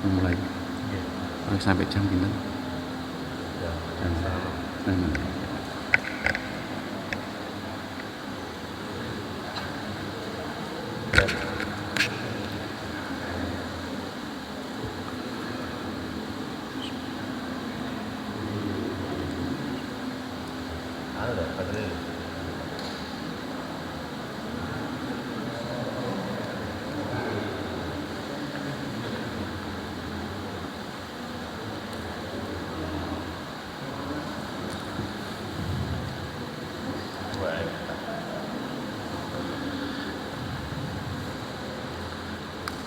mulai sampai jam pinten? Jam 6.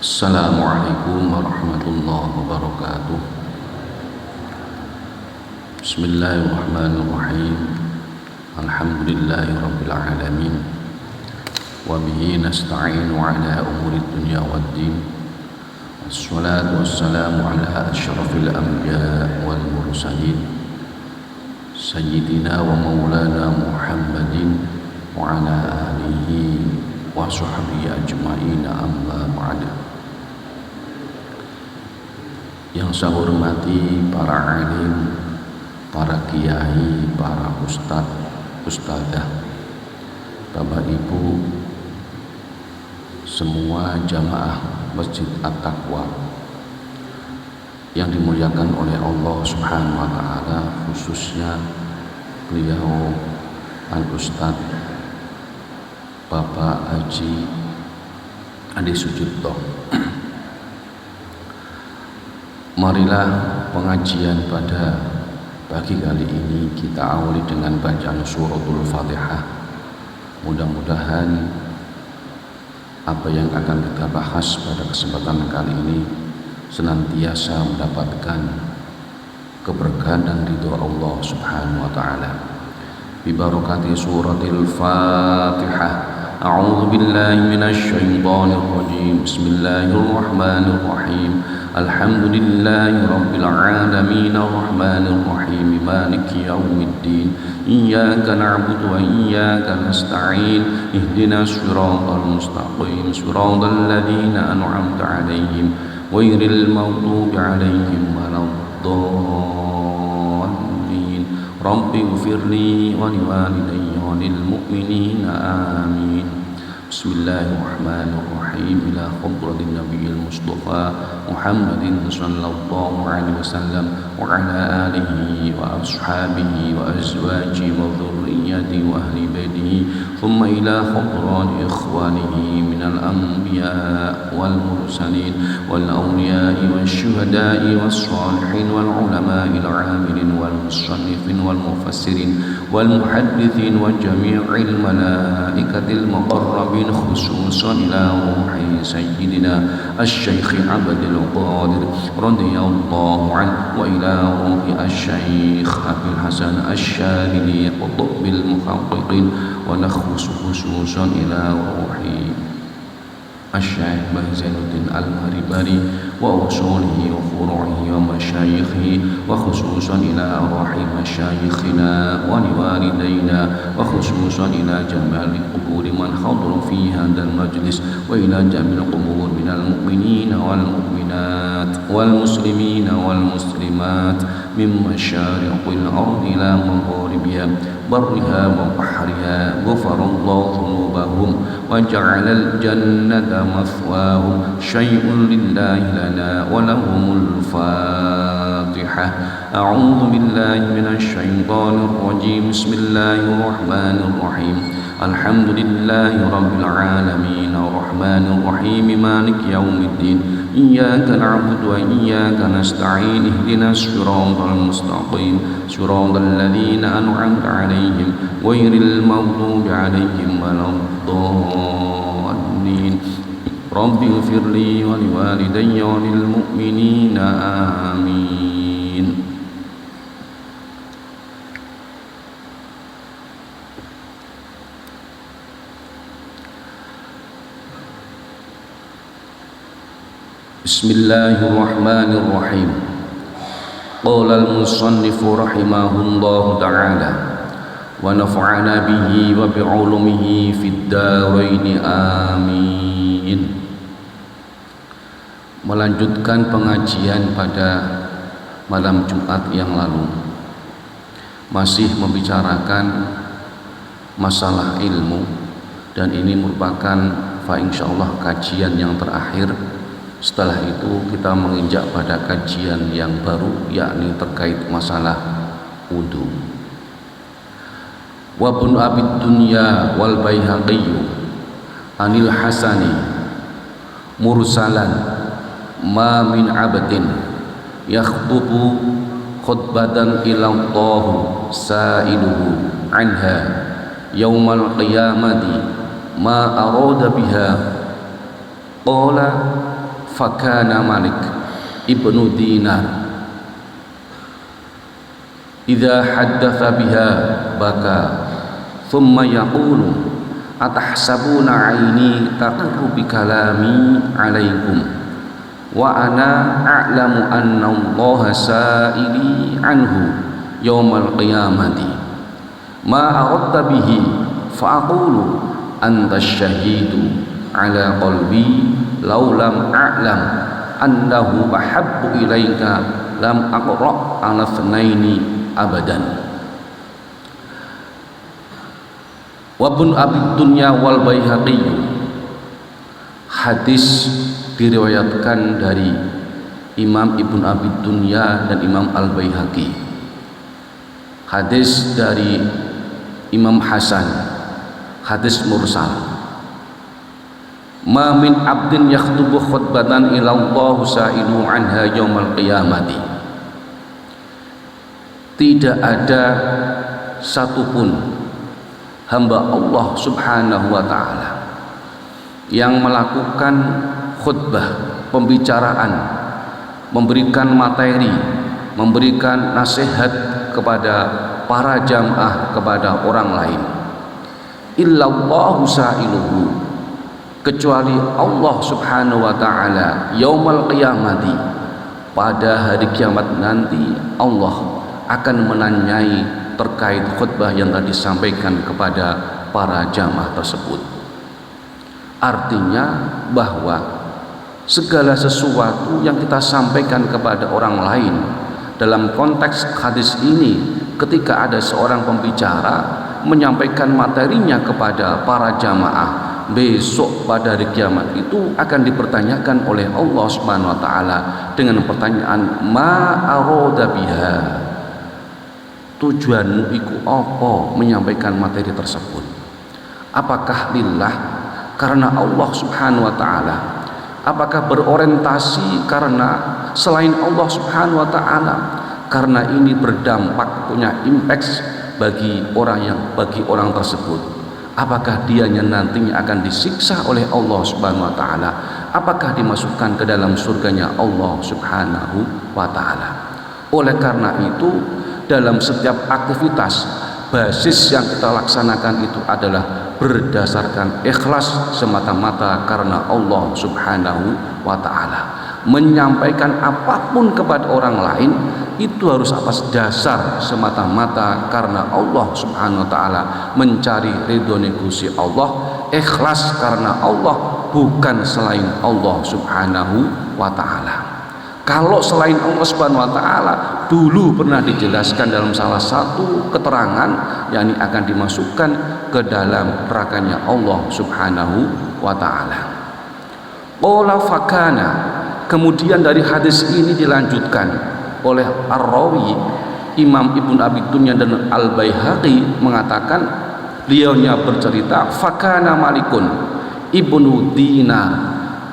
Assalamualaikum warahmatullahi wabarakatuh. Bismillahirrahmanirrahim. Alhamdulillahi rabbil alamin. Wa bihi nasta'inu ala umuri dunya waddin. Wassalatu wassalamu ala asyrafil anbiya wal mursalin Sayyidina wa maulana Muhammadin wa ala alihi wa sahbihi ajma'in, amma ba'da. Yang saya hormati para alim, para kiai, para ustadzah, bapak ibu, semua jamaah Masjid At-Taqwa yang dimuliakan oleh Allah Subhanahu wa Ta'ala, khususnya beliau Al-Ustadz Bapak Haji Adi Sucipto. Marilah pengajian pada pagi kali ini kita awali dengan bacaan suratul Fatihah. Mudah-mudahan apa yang akan kita bahas pada kesempatan kali ini senantiasa mendapatkan keberkahan dan ridho Allah Subhanahu wa Ta'ala. Bi barakati suratul Fatihah. A'udzu billahi minasy syaithanir rajim. Bismillahirrahmanirrahim. Alhamdulillahi rabbil alamin arrahmanir rahim maliki yaumiddin. Iyyaka na'budu wa iyyaka nasta'in. Ihdinas siratal mustaqim. Siratal ladzina an'amta 'alaihim ghairil maghdubi 'alaihim waladdallin. Rabbi ighfirli wa liwalidayya wa lil mu'minina amin. Bismillahirrahmanirrahim. Ila hadratin nabiyil mustafa Muhammadin sallallahu alaihi wasallam wa ala alihi wa ashabihi wa azwajihi wa dhurriyyatihi wa ahli baitihi, thumma ila hadrati ikhwanihi minal anbiya wal mursalin wal awliya'i wash syuhada'i was salihin wal ulama'il 'amilin wal musannifin wal mufassirin wal muhaddithin wa jami'il malaikatil muqarrabin, khususan ila ruhi sayyidina asy-syaikh Abdul Qadir radhiyallahu anhu wa ila ruhi asy-syaikh Abdul Hasan asy-Syadili qutbil muhaqqiqin, wa khususan ila ruhi الشيخ زين الدين المهربري وأصوله وفروعه ومشايخه، وخصوصا إلى أرواح مشايخنا ولوالدينا، وخصوصا إلى جميع القبور من حضر في هذا المجلس، وإلى جميع القبور من المؤمنين والمؤمنات والمسلمين والمسلمات من مشارق الأرض إلى مغاربها برها وبحرها. غفر الله ذنوبهم وجعل الجنة مثواهم. شيء لله لنا ولهم الفاتحة. أعوذ بالله من الشيطان الرجيم. بسم الله الرحمن الرحيم. الحمد لله رب العالمين الرحمن الرحيم مالك يوم الدين. إياك نعبد وإياك نستعين. اهدنا الصراط المستقيم صراط الذين أنعمت عليهم غير المغضوب عليهم ولا الضالين. رب اغفر لي ولوالدي وللمؤمنين آمين. Bismillahirrahmanirrahim. Qala al-musannif rahimahullahu ta'ala wa nafa'ana bihi wa bi'ulumihi fid darain amin. melanjutkan pengajian pada malam Jumat yang lalu, masih membicarakan masalah ilmu, dan ini merupakan insyaallah kajian yang terakhir. Setelah itu kita menginjak pada kajian yang baru, yakni terkait masalah wudu. Wa Ibnu Abi Dunya wal Baihaqi anil Hasani mursalan ma min abdin yakhtubu khutbatan ila Allah sa'iluhu anha yaumal qiyamati ma arada biha qala fakana Malik ibnu Dinar idza haddatsa biha baka thumma yaqulu atahsabuna aini taqirru bi kalami alaikum wa ana a'lamu anna Allah sa'ili anhu yaumal qiyamati ma aradta bihi fa aqulu anta syahidu ala qalbi law lam a'lam annahu ahabbu ilaika lam aqra ala thnaini abadan. Wa Ibnu Abi Dunya wal Baihaqi, hadis diriwayatkan dari Imam Ibnu Abi Dunya dan Imam Al Baihaqi, hadis dari Imam Hasan, hadis mursal. Ma min abdin yakhtubu khutbatan ila Allah sa'ilu anha yaumal qiyamati. Tidak ada satupun hamba Allah Subhanahu wa ta'ala yang melakukan khutbah, pembicaraan, memberikan materi, memberikan nasihat kepada para jamaah, kepada orang lain, illallahu sa'iluhu, kecuali Allah Subhanahu wa ta'ala yaumal qiyamati, pada hari kiamat nanti Allah akan menanyai terkait khutbah yang telah disampaikan kepada para jamaah tersebut. Artinya bahwa segala sesuatu yang kita sampaikan kepada orang lain dalam konteks hadis ini, ketika ada seorang pembicara menyampaikan materinya kepada para jamaah, besok pada hari kiamat itu akan dipertanyakan oleh Allah Subhanahu wa taala dengan pertanyaan ma arada biha. Tujuanmu iku apa menyampaikan materi tersebut? Apakah lillah, karena Allah Subhanahu wa taala? Apakah berorientasi karena selain Allah Subhanahu wa taala? Karena ini berdampak, punya impact bagi orang tersebut. Apakah dianya nantinya akan disiksa oleh Allah Subhanahu wa taala? Apakah dimasukkan ke dalam surganya Allah Subhanahu wa taala? Oleh karena itu, dalam setiap aktivitas, basis yang kita laksanakan itu adalah berdasarkan ikhlas semata-mata karena Allah Subhanahu wa ta'ala. Menyampaikan apapun kepada orang lain itu harus atas dasar semata-mata karena Allah Subhanahu wa ta'ala, mencari ridho Gusti Allah, ikhlas karena Allah, bukan selain Allah Subhanahu wa ta'ala. Kalau selain Allah Subhanahu wa taala, dulu pernah dijelaskan dalam salah satu keterangan, yakni akan dimasukkan ke dalam nerakanya Allah Subhanahu wa taala. Qala fakana, kemudian dari hadis ini dilanjutkan oleh Ar-Rawi Imam Ibnu Abi Dunya dan Al Baihaqi mengatakan, beliaunya bercerita, fakana Malikun ibnu Dinar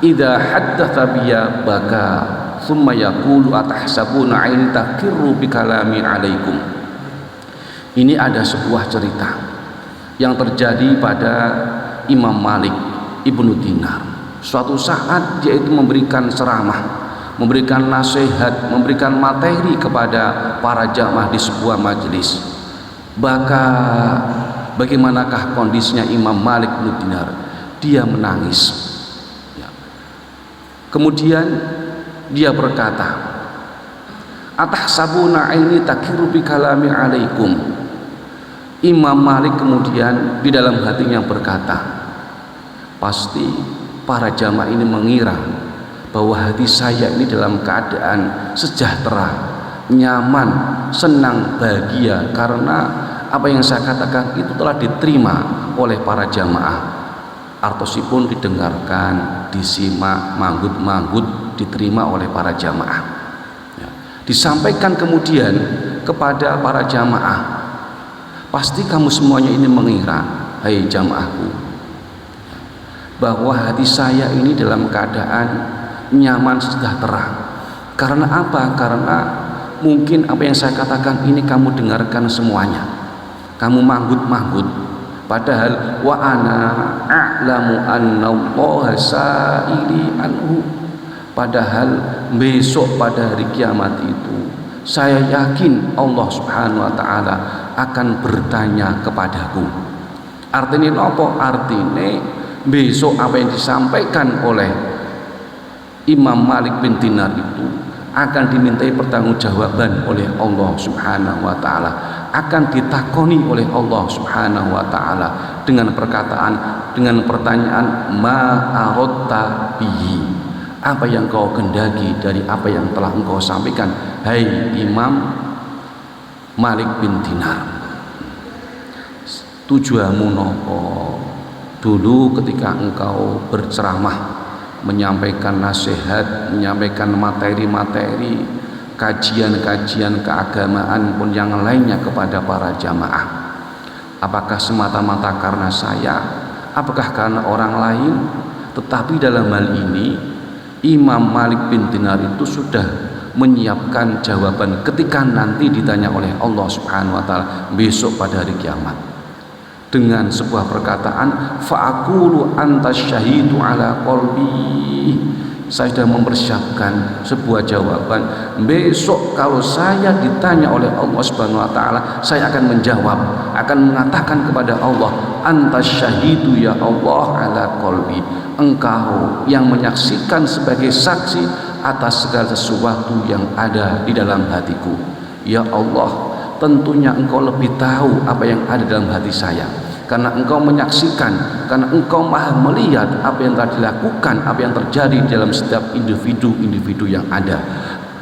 idza haddatsa biya baka summa yaqulu atahsabuna ain takirru bi kalami alaikum. Ini ada sebuah cerita yang terjadi pada Imam Malik ibnu Dinar. Suatu saat dia itu memberikan ceramah, memberikan nasihat, memberikan materi kepada para jamaah di sebuah majelis. Bagaimanakah kondisinya Imam Malik ibnu Dinar? Dia menangis. Kemudian dia berkata, atahsabuna aini takiru bi kalami alaikum. Imam Malik kemudian di dalam hatinya berkata, pasti para jamaah ini mengira bahwa hati saya ini dalam keadaan sejahtera, nyaman, senang, bahagia karena apa yang saya katakan itu telah diterima oleh para jamaah. Artosipun didengarkan, disimak, manggut-manggut, diterima oleh para jamaah. Ya. Disampaikan kemudian kepada para jamaah, pasti kamu semuanya ini mengira, hai jamaahku, bahwa hati saya ini dalam keadaan nyaman, sejahtera. Karena apa? Karena mungkin apa yang saya katakan ini kamu dengarkan semuanya, kamu manggut-manggut. Padahal wa ana a'lamu anna Allah sa'ili anhu. Padahal besok pada hari kiamat itu saya yakin Allah Subhanahu wa taala akan bertanya kepadaku. Artinya apa? Artinya besok apa yang disampaikan oleh Imam Malik bin Dinar itu akan dimintai pertanggungjawaban oleh Allah Subhanahu wa taala, akan ditakoni oleh Allah Subhanahu wa taala dengan pertanyaan ma aradta bihi, apa yang kau kendaki dari apa yang telah engkau sampaikan, hai Imam Malik bin Dinar. Tujuanmu nopo? Dulu ketika engkau berceramah, menyampaikan nasihat, menyampaikan materi-materi, kajian-kajian keagamaan pun yang lainnya kepada para jamaah, apakah semata-mata karena saya? Apakah karena orang lain? Tetapi dalam hal ini Imam Malik bin Dinar itu sudah menyiapkan jawaban ketika nanti ditanya oleh Allah Subhanahu wa taala besok pada hari kiamat, dengan sebuah perkataan fa'aqulu antas syahidu ala qalbi. Saya sudah mempersiapkan sebuah jawaban. Besok kalau saya ditanya oleh Allah Subhanahu wa taala, saya akan menjawab, akan mengatakan kepada Allah, antas syahidu ya Allah ala qalbi. Engkau yang menyaksikan sebagai saksi atas segala sesuatu yang ada di dalam hatiku. Ya Allah, tentunya engkau lebih tahu apa yang ada dalam hati saya, karena engkau menyaksikan, karena engkau maha melihat apa yang telah dilakukan, apa yang terjadi dalam setiap individu yang ada.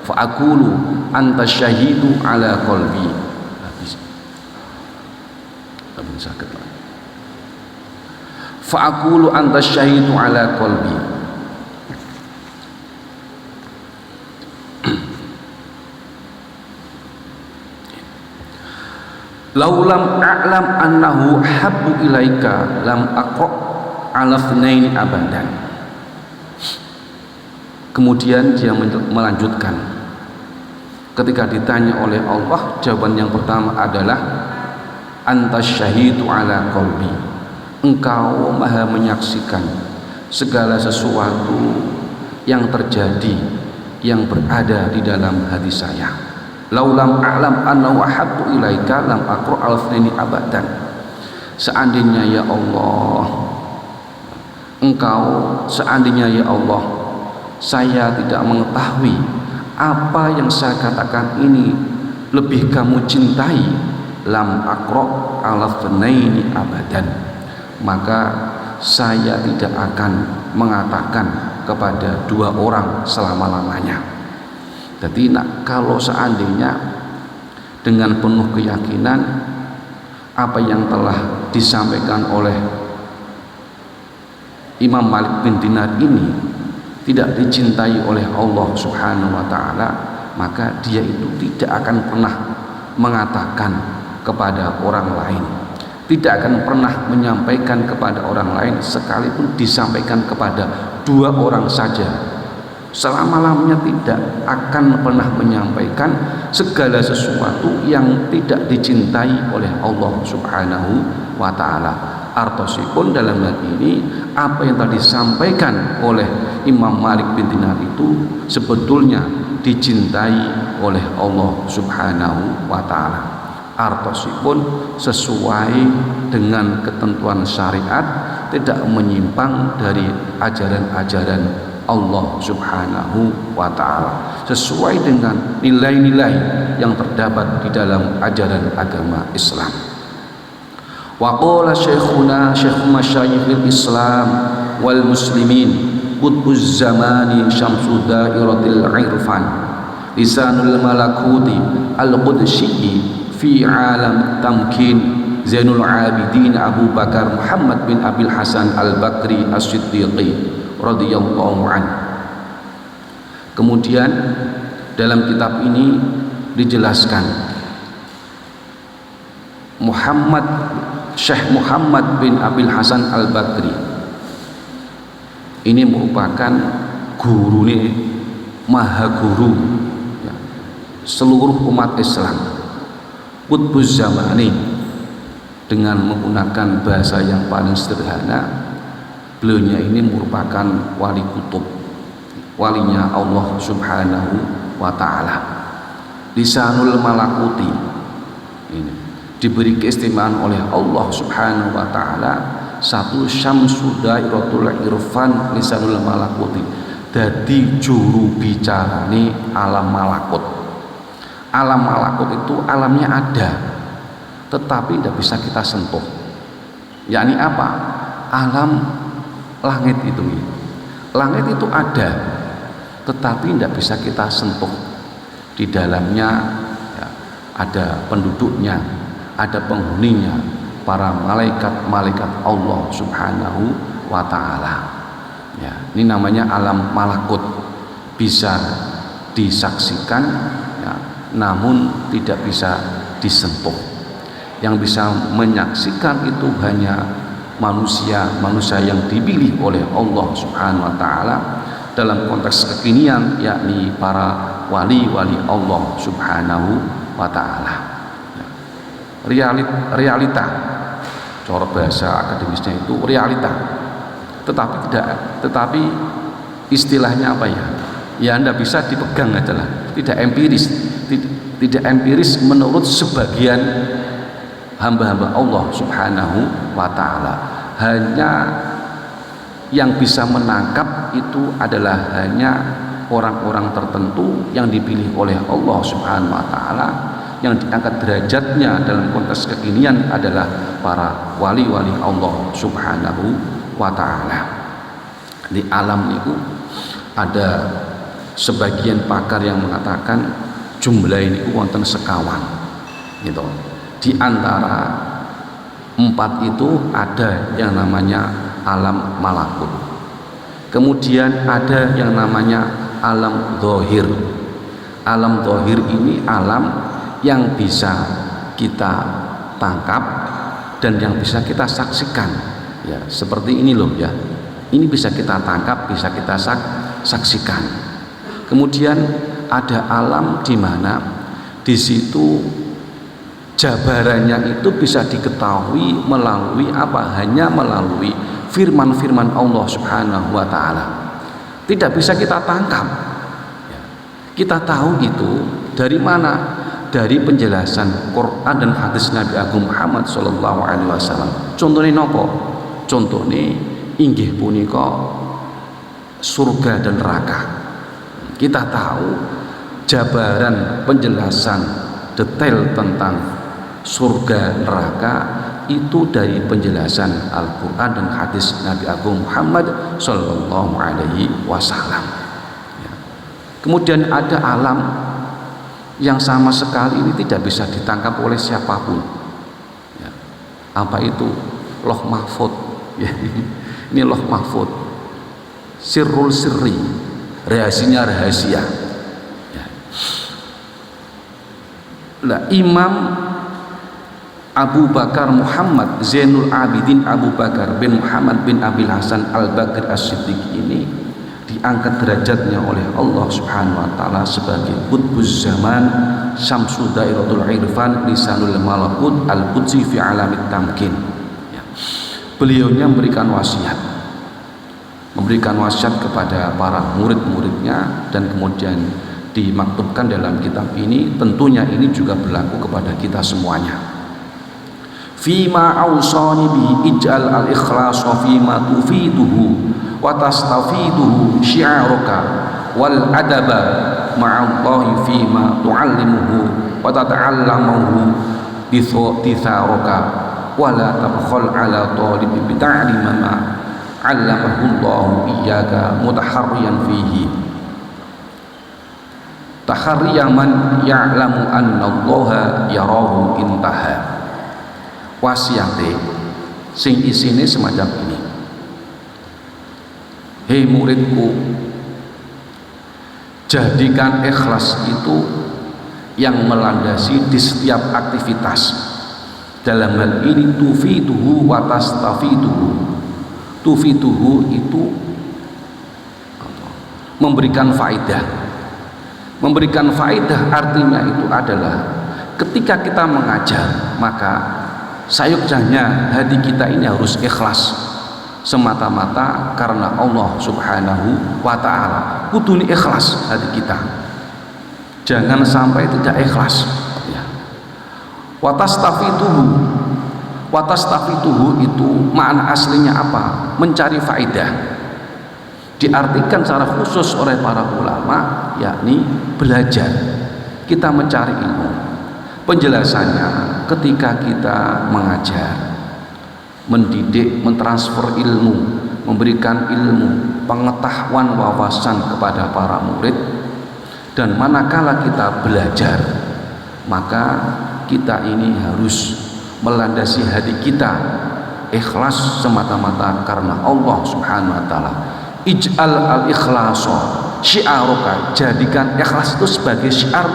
Fa'aqulu anta syahidu ala qalbi. Fa'aqulu anta syahidu ala qalbi. Laulam a'lam annahu habbu ilaika lam aqra ala thnaini abadan. Kemudian dia melanjutkan, ketika ditanya oleh Allah, jawaban yang pertama adalah antas syahidu ala qalbi. Engkau maha menyaksikan segala sesuatu yang terjadi, yang berada di dalam hati saya. Laulam a'lam annahu ahabbu ilaika lam aqra al-thnaini abadan. Seandainya ya Allah, engkau, seandainya ya Allah, saya tidak mengetahui apa yang saya katakan ini lebih kamu cintai, lam aqra al-thnaini abadan, maka saya tidak akan mengatakan kepada dua orang selama-lamanya. Jadi kalau seandainya dengan penuh keyakinan apa yang telah disampaikan oleh Imam Malik bin Dinar ini tidak dicintai oleh Allah Subhanahu wa taala, maka dia itu tidak akan pernah mengatakan kepada orang lain, tidak akan pernah menyampaikan kepada orang lain, sekalipun disampaikan kepada dua orang saja, selama-lamanya tidak akan pernah menyampaikan segala sesuatu yang tidak dicintai oleh Allah Subhanahu wa taala. Artosipun dalam hal ini apa yang tadi disampaikan oleh Imam Malik bin Dinar itu sebetulnya dicintai oleh Allah Subhanahu wa taala. Artosipun sesuai dengan ketentuan syariat, tidak menyimpang dari ajaran-ajaran Allah Subhanahu wa ta'ala, sesuai dengan nilai-nilai yang terdapat di dalam ajaran agama Islam. Wa qala syekhuna syekh masyayikhil Islam wal muslimin qutbuz zamani syamsu dairatil irfan lisanul malakuti al-qudsi fi alam tamkin Zainul Abidin Abu Bakar Muhammad bin Abil Hasan Al-Bakri As-Siddiqi radhiyallahu anhu. Kemudian dalam kitab ini dijelaskan Syekh Muhammad bin Abil Hasan Al-Bakri ini merupakan guru nih, maha guru ya, seluruh umat Islam, qutbuz zamani. Dengan menggunakan bahasa yang paling sederhana, beliaunya ini merupakan wali kutub, walinya Allah Subhanahu wa ta'ala. Lisanul malakuti ini diberi keistimewaan oleh Allah Subhanahu wa ta'ala, satu syamsu dairatul irfan lisanul malakuti, dadi juru bicarane alam malakut. Alam malakut itu alamnya ada, tetapi tidak bisa kita sentuh. Yakni apa? Alam langit itu. Langit itu ada, tetapi tidak bisa kita sentuh. Di dalamnya ya, ada penduduknya, ada penghuninya, para malaikat-malaikat Allah Subhanahu wa ta'ala. Ya, ini namanya alam malakut, bisa disaksikan ya, namun tidak bisa disentuh. Yang bisa menyaksikan itu hanya manusia yang dipilih oleh Allah Subhanahu wa ta'ala dalam konteks kekinian, yakni para wali-wali Allah Subhanahu wa ta'ala. Realita, cara bahasa akademisnya itu realita, tetapi istilahnya apa ya? Ya Anda bisa dipegang aja lah, tidak empiris menurut sebagian hamba-hamba Allah Subhanahu wa ta'ala. Hanya yang bisa menangkap itu adalah hanya orang-orang tertentu yang dipilih oleh Allah Subhanahu wa ta'ala, yang diangkat derajatnya dalam konteks kekinian adalah para wali-wali Allah Subhanahu wa ta'ala. Di alam itu ada sebagian pakar yang mengatakan jumlah ini wonten sekawan gitu. Di antara 4 itu ada yang namanya alam malakut, kemudian ada yang namanya alam zahir. Alam zahir ini alam yang bisa kita tangkap dan yang bisa kita saksikan ya, seperti ini loh ya, ini bisa kita tangkap, bisa kita saksikan. Kemudian ada alam di mana di situ jabarannya itu bisa diketahui melalui apa? Hanya melalui firman-firman Allah Subhanahu wa ta'ala. Tidak bisa kita tangkap. Kita tahu itu dari mana? Dari penjelasan Quran dan hadis Nabi Agung Muhammad sallallahu alaihi wasallam. Contohnya nopo? Contohnya inggih punika surga dan neraka. Kita tahu jabaran penjelasan detail tentang surga neraka itu dari penjelasan Al-Quran dan hadis Nabi Agung Muhammad sallallahu alaihi wasallam. Kemudian ada alam yang sama sekali ini tidak bisa ditangkap oleh siapapun. Apa itu? Loh mahfud. Ini loh mahfud, sirrul sirri, rahasianya rahasia. Lah Imam Abu Bakar Muhammad Zainul Abidin Abu Bakar bin Muhammad bin Abil Hasan Al-Bakri As-Siddiqi ini diangkat derajatnya oleh Allah Subhanahu wa ta'ala sebagai qutbuz zaman syamsu dairatul irfan lisanul malakut al-qudsi fi alamit tamkin ya. Beliaunya memberikan wasiat kepada para murid-muridnya, dan kemudian dimaktubkan dalam kitab ini. Tentunya ini juga berlaku kepada kita semuanya. Fima awsani bihi ij'al al-ikhlasa fima tufiduhu wa tastafiduhu syi'aruka wal adaba ma'allahi fima tu'allimuhu wa tata'allamuhu bitharuka wa la tabkhal ala talibi bita'lima ma 'allamahullahu iyyaka mutaharriyan fihi taharriya man ya'lamu annallaha yarahu intaha. Wasiate sing isine semacam ini: hei muridku, jadikan ikhlas itu yang melandasi di setiap aktivitas. Dalam hal ini tufiduhu wa tastafiduhu. Tufiduhu itu memberikan faedah. Memberikan faedah artinya itu adalah ketika kita mengajar, maka sayuksanya hati kita ini harus ikhlas semata-mata karena Allah Subhanahu wa ta'ala. Kuduni ikhlas hati kita, jangan sampai tidak ikhlas ya. Watastafituhu itu makna aslinya apa? Mencari faedah. Diartikan secara khusus oleh para ulama, yakni belajar. Kita mencari ilmu. Penjelasannya ketika kita mengajar, mendidik, mentransfer ilmu, memberikan ilmu, pengetahuan, wawasan kepada para murid, dan manakala kita belajar, maka kita ini harus melandasi hati kita ikhlas semata-mata karena Allah Subhanahu wa ta'ala. Ij'al al-ikhlasa syi'aruka, jadikan ikhlas itu sebagai syiar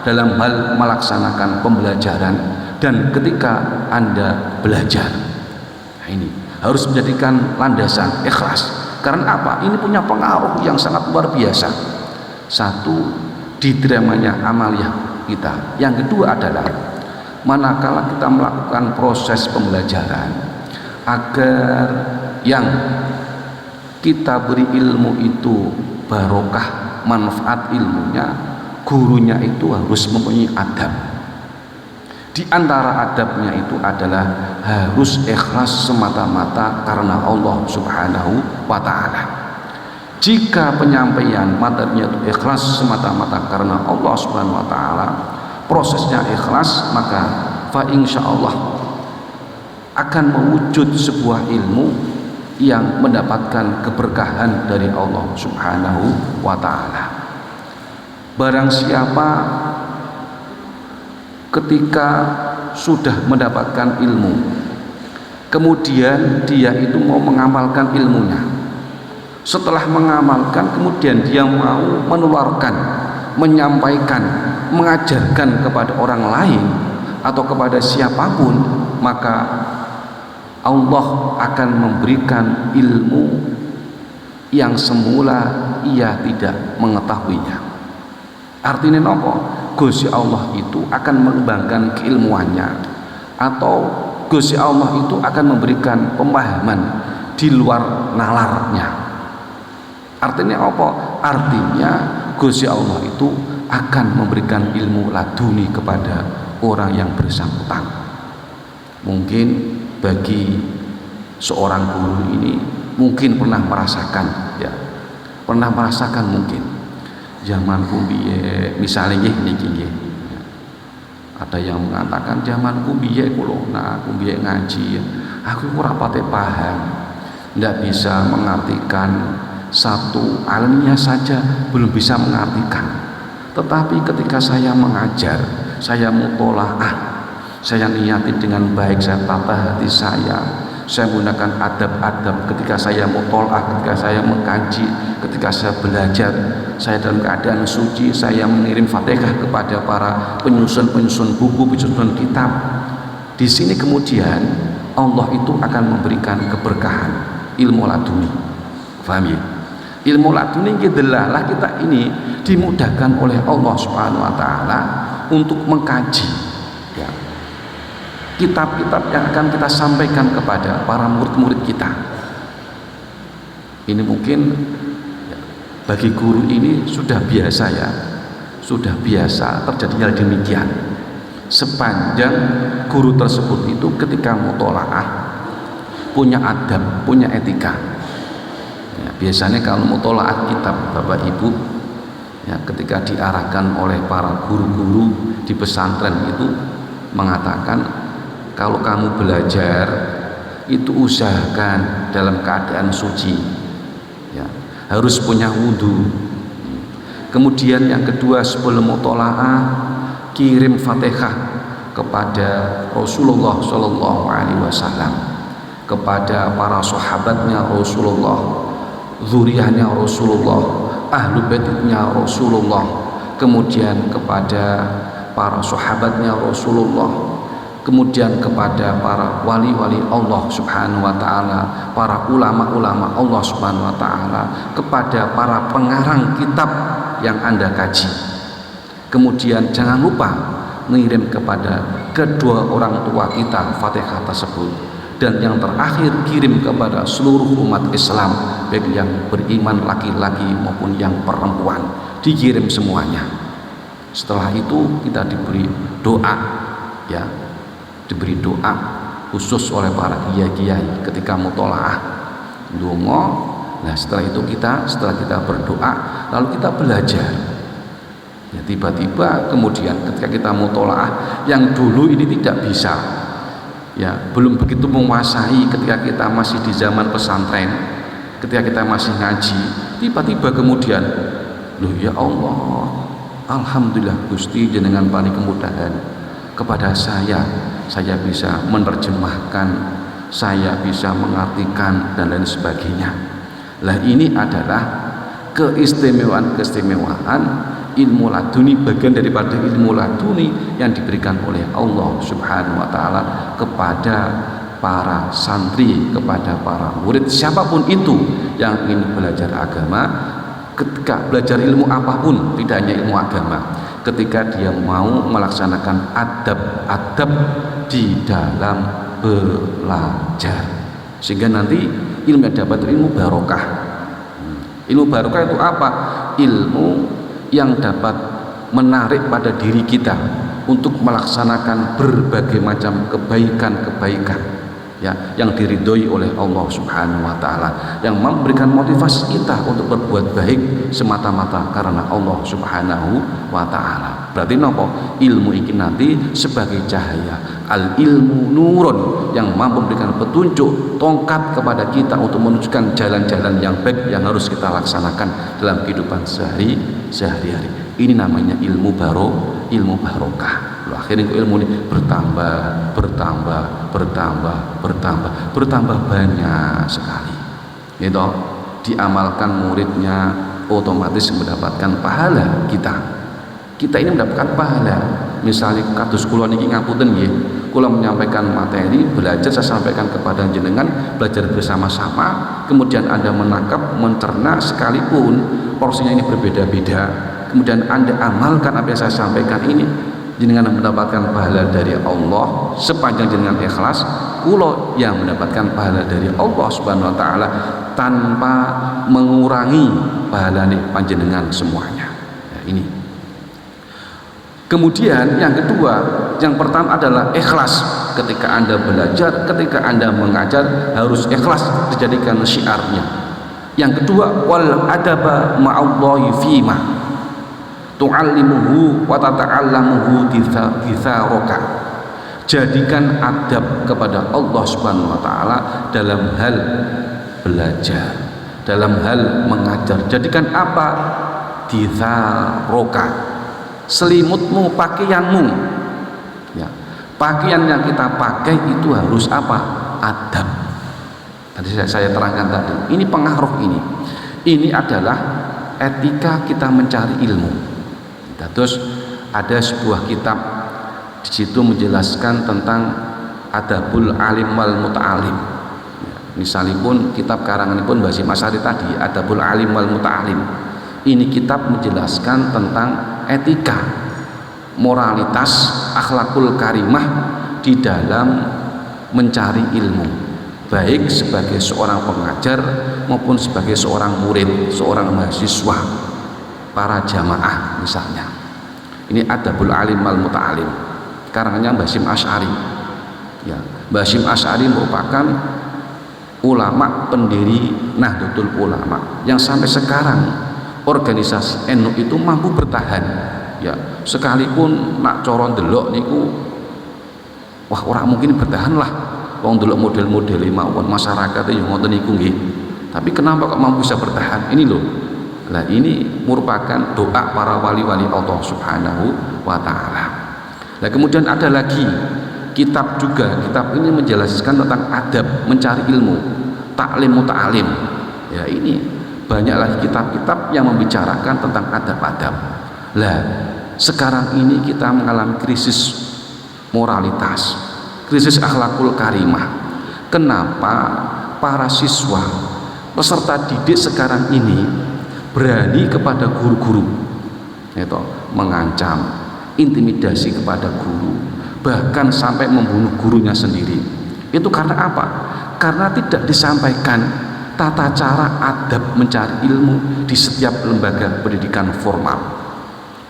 dalam hal melaksanakan pembelajaran dan ketika Anda belajar. Nah, ini harus menjadikan landasan ikhlas. Karena apa? Ini punya pengaruh yang sangat luar biasa. Satu, diterimanya amaliyah kita. Yang kedua adalah manakala kita melakukan proses pembelajaran, agar yang kita beri ilmu itu barokah, manfaat ilmunya, gurunya itu harus mempunyai adab. Di antara adabnya itu adalah harus ikhlas semata-mata karena Allah Subhanahu wa ta'ala. Jika penyampaian materinya itu ikhlas semata-mata karena Allah Subhanahu wa ta'ala, prosesnya ikhlas, maka fa insyaallah akan mewujud sebuah ilmu yang mendapatkan keberkahan dari Allah Subhanahu wa ta'ala. Barang siapa ketika sudah mendapatkan ilmu, kemudian dia itu mau mengamalkan ilmunya, setelah mengamalkan kemudian dia mau menularkan, menyampaikan, mengajarkan kepada orang lain atau kepada siapapun, maka Allah akan memberikan ilmu yang semula ia tidak mengetahuinya. Artinya apa? Gusti Allah itu akan mengembangkan keilmuannya, atau Gusti Allah itu akan memberikan pemahaman di luar nalarnya. Artinya apa? Artinya Gusti Allah itu akan memberikan ilmu laduni kepada orang yang bersangkutan. Mungkin bagi seorang guru ini mungkin pernah merasakan, ya, pernah merasakan mungkin zamanku biye, misalnya niki nggih, ada yang mengatakan zamanku biye kulo, nah aku biye ngaji, aku kurang pate paham, tidak bisa mengartikan satu alamiah saja, belum bisa mengartikan. Tetapi ketika saya mengajar, saya mutolaah, saya niatin dengan baik, saya tata hati saya menggunakan adab-adab ketika saya mutolaah, ketika saya mengkaji, ketika saya belajar, saya dalam keadaan suci, saya mengirim Fatihah kepada para penyusun buku, penyusun kitab. Di sini kemudian Allah itu akan memberikan keberkahan ilmu laduni. Paham ya? Ilmu laduni lah kita ini dimudahkan oleh Allah Subhanahu wa ta'ala untuk mengkaji, ya, kitab-kitab yang akan kita sampaikan kepada para murid-murid kita. Ini mungkin bagi guru ini sudah biasa, ya, sudah biasa terjadinya demikian. Sepanjang guru tersebut itu ketika mutolaah punya adab, punya etika. Ya, biasanya kalau mutolaah kitab Bapak Ibu, ya, ketika diarahkan oleh para guru-guru di pesantren itu mengatakan, kalau kamu belajar itu usahakan dalam keadaan suci, ya, harus punya wudhu. Kemudian yang kedua, sebelum mutola'ah kirim Fatihah kepada Rasulullah Shallallahu Alaihi Wasallam, kepada para sahabatnya Rasulullah, zuriyahnya Rasulullah, ahlu baitnya Rasulullah, kemudian kepada para sahabatnya Rasulullah, kemudian kepada para wali-wali Allah Subhanahu wa taala, para ulama-ulama Allah Subhanahu wa taala, kepada para pengarang kitab yang Anda kaji. Kemudian jangan lupa mengirim kepada kedua orang tua kita Fatihah tersebut. Dan yang terakhir, kirim kepada seluruh umat Islam, baik yang beriman laki-laki maupun yang perempuan, dikirim semuanya. Setelah itu kita diberi doa, ya, diberi doa khusus oleh para kiai-kiai ketika mutolaah, donga. Nah, setelah kita berdoa, lalu kita belajar. Ya, tiba-tiba kemudian ketika kita mutolaah, yang dulu ini tidak bisa, ya, belum begitu menguasai ketika kita masih di zaman pesantren, ketika kita masih ngaji, tiba-tiba kemudian, loh ya Allah, alhamdulillah Gusti jenengan paling kemudahan kepada saya bisa menerjemahkan, saya bisa mengartikan dan lain sebagainya. Lah ini adalah keistimewaan ilmu laduni, bagian daripada ilmu laduni yang diberikan oleh Allah Subhanahu wa taala kepada para santri, kepada para murid, siapapun itu yang ingin belajar agama. Ketika belajar ilmu apapun, tidak hanya ilmu agama, ketika dia mau melaksanakan adab-adab di dalam belajar, sehingga nanti ilmu yang dapat ilmu barokah. Ilmu barokah itu apa? Ilmu yang dapat menarik pada diri kita untuk melaksanakan berbagai macam kebaikan-kebaikan, ya, yang diridhoi oleh Allah Subhanahu wa taala, yang memberikan motivasi kita untuk berbuat baik semata-mata karena Allah Subhanahu wa taala. Berarti nopo? Ilmu ini nanti sebagai cahaya, al ilmu nurun, yang mampu memberikan petunjuk, tongkat kepada kita untuk menunjukkan jalan-jalan yang baik yang harus kita laksanakan dalam kehidupan sehari-hari. Ini namanya ilmu barokah. Akhirnya ilmu ini bertambah banyak sekali. Gitu, diamalkan muridnya otomatis mendapatkan pahala kita ini mendapatkan pahala. Misalnya kados kula niki ngapunten nggih, kula menyampaikan materi, belajar saya sampaikan kepada jenengan, belajar bersama-sama, kemudian Anda menangkap, mencerna, sekalipun porsinya ini berbeda-beda, kemudian Anda amalkan apa yang saya sampaikan ini, jenengan mendapatkan pahala dari Allah sepanjang jenengan ikhlas, kula yang mendapatkan pahala dari Allah Subhanahu wa taala tanpa mengurangi pahala panjenengan semuanya. Ya, ini. Kemudian yang kedua, yang pertama adalah ikhlas. Ketika Anda belajar, ketika Anda mengajar, harus ikhlas dijadikan syiarnya. Yang kedua, wal adaba ma'allahi fima tu'allimuhu wa tata'allamuhu ditharaka. Jadikan adab kepada Allah Subhanahu wa taala dalam hal belajar, dalam hal mengajar. Jadikan apa? Ditharaka. Selimutmu, pakaianmu, ya, pakaian yang kita pakai itu harus apa? Adab. Tadi saya terangkan tadi, ini pengaruh ini adalah etika kita mencari ilmu. Terus ada sebuah kitab di situ menjelaskan tentang adabul alim wal muta'alim. Misalipun kitab karanganipun Mbah Hasyim Asy'ari tadi, adabul alim wal muta'alim. Ini kitab menjelaskan tentang etika, moralitas, akhlakul karimah di dalam mencari ilmu, baik sebagai seorang pengajar maupun sebagai seorang murid, seorang mahasiswa, para jamaah misalnya. Ini adabul alim wal muta'alim, karangannya Mbah Hasyim Asy'ari. Ya, Mbah Hasyim Asy'ari merupakan ulama pendiri Nahdlatul Ulama yang sampai sekarang organisasi NU itu mampu bertahan, ya, sekalipun nak coron delok niku, wah orang mungkin bertahan lah, wong delok model-model mawon masyarakat yang ngoten niku nggih. Tapi kenapa kok mampu bisa bertahan? Ini loh. Lah ini merupakan doa para wali-wali Allah Subhanahu wa taala. Nah, kemudian ada lagi kitab juga. Kitab ini menjelaskan tentang adab mencari ilmu, taklim muta'alim. Ya, ini banyak lagi kitab-kitab yang membicarakan tentang adab-adab. Lah, sekarang ini kita mengalami krisis moralitas, krisis akhlakul karimah. Kenapa para siswa peserta didik sekarang ini berani kepada guru-guru, itu mengancam, intimidasi kepada guru, bahkan sampai membunuh gurunya sendiri? Itu karena apa? Karena tidak disampaikan tata cara adab mencari ilmu di setiap lembaga pendidikan formal.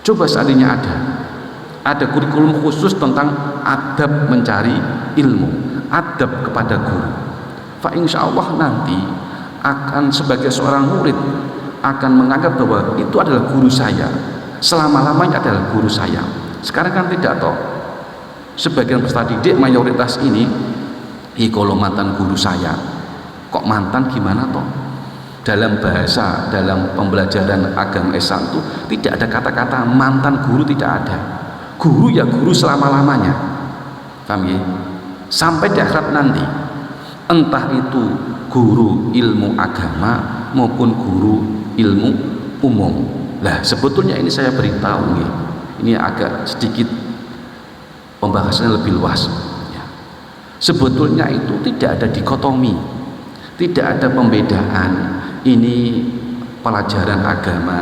Coba seandainya ada kurikulum khusus tentang adab mencari ilmu, adab kepada guru, fa insya Allah nanti akan sebagai seorang murid akan menganggap bahwa itu adalah guru saya, selama-lamanya adalah guru saya. Sekarang kan tidak toh. Sebagian peserta didik mayoritas ini, kalau mantan guru saya, kok mantan gimana toh? Dalam bahasa, dalam pembelajaran agama Islam itu tidak ada kata-kata mantan guru, tidak ada. Guru ya guru selama-lamanya. Paham ya? Sampai di akhirat nanti, entah itu guru ilmu agama maupun guru ilmu umum. Lah sebetulnya ini saya beritahu nih, ini agak sedikit pembahasannya lebih luas ya. Sebetulnya itu tidak ada dikotomi, tidak ada pembedaan ini pelajaran agama,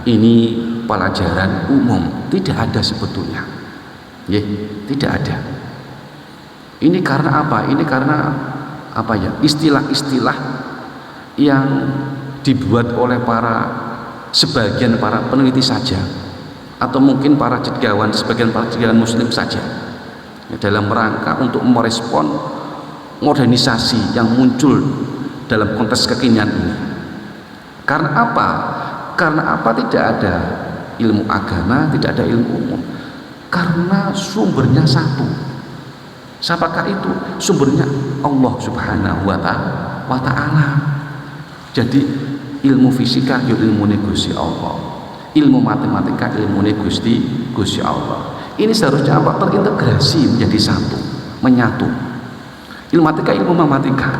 ini pelajaran umum, tidak ada sebetulnya ya, tidak ada. Ini karena apa? Ini karena apa ya, istilah-istilah yang dibuat oleh sebagian para peneliti saja, atau mungkin para cendekiawan, sebagian para cendekiawan muslim saja ya, dalam rangka untuk merespon modernisasi yang muncul dalam konteks kekinian ini. Karena apa? Karena apa tidak ada ilmu agama, tidak ada ilmu umum? Karena sumbernya satu. Siapakah itu? Sumbernya Allah Subhanahu wa ta'ala. Jadi ilmu fisika ya ilmu Gusti Allah, ilmu matematika ilmu Gusti Allah. Ini seharusnya apa? Terintegrasi menjadi satu, menyatu. Ilmu matematika ilmu matematika,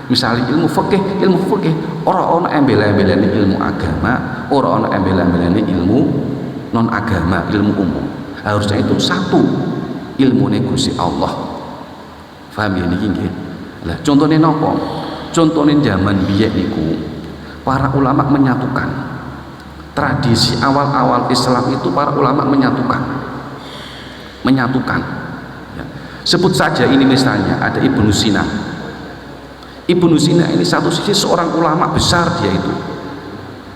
misalnya ilmu fikih ora ana embel-embelane ilmu agama, ora ana embel-embelane ilmu non agama, ilmu umum. Harusnya itu satu, ilmu Gusti Allah. Paham ya niki nggih? Lah contohnya napa? Contohnya zaman biyen niku para ulama menyatukan. Tradisi awal-awal Islam itu para ulama menyatukan. Ya. Sebut saja ini misalnya ada Ibnu Sina. Ibnu Sina ini satu sisi seorang ulama besar dia itu.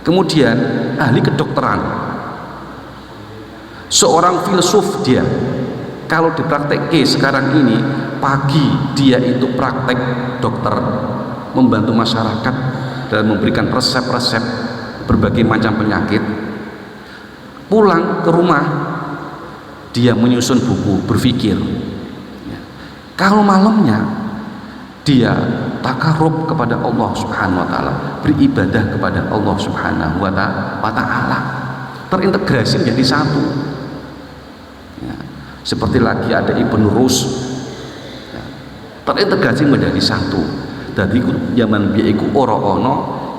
Kemudian ahli kedokteran. Seorang filsuf dia. Kalau dipraktekke sekarang ini, pagi dia itu praktek dokter, membantu masyarakat dalam memberikan resep-resep berbagai macam penyakit. Pulang ke rumah dia menyusun buku, berpikir ya. Kalau malamnya dia takarub kepada Allah Subhanahu wa ta'ala, beribadah kepada Allah Subhanahu wa ta'ala, terintegrasi menjadi satu ya. Seperti lagi ada Ibnu Rus ya. Terintegrasi menjadi satu. Dadi zaman biyen iku ora ana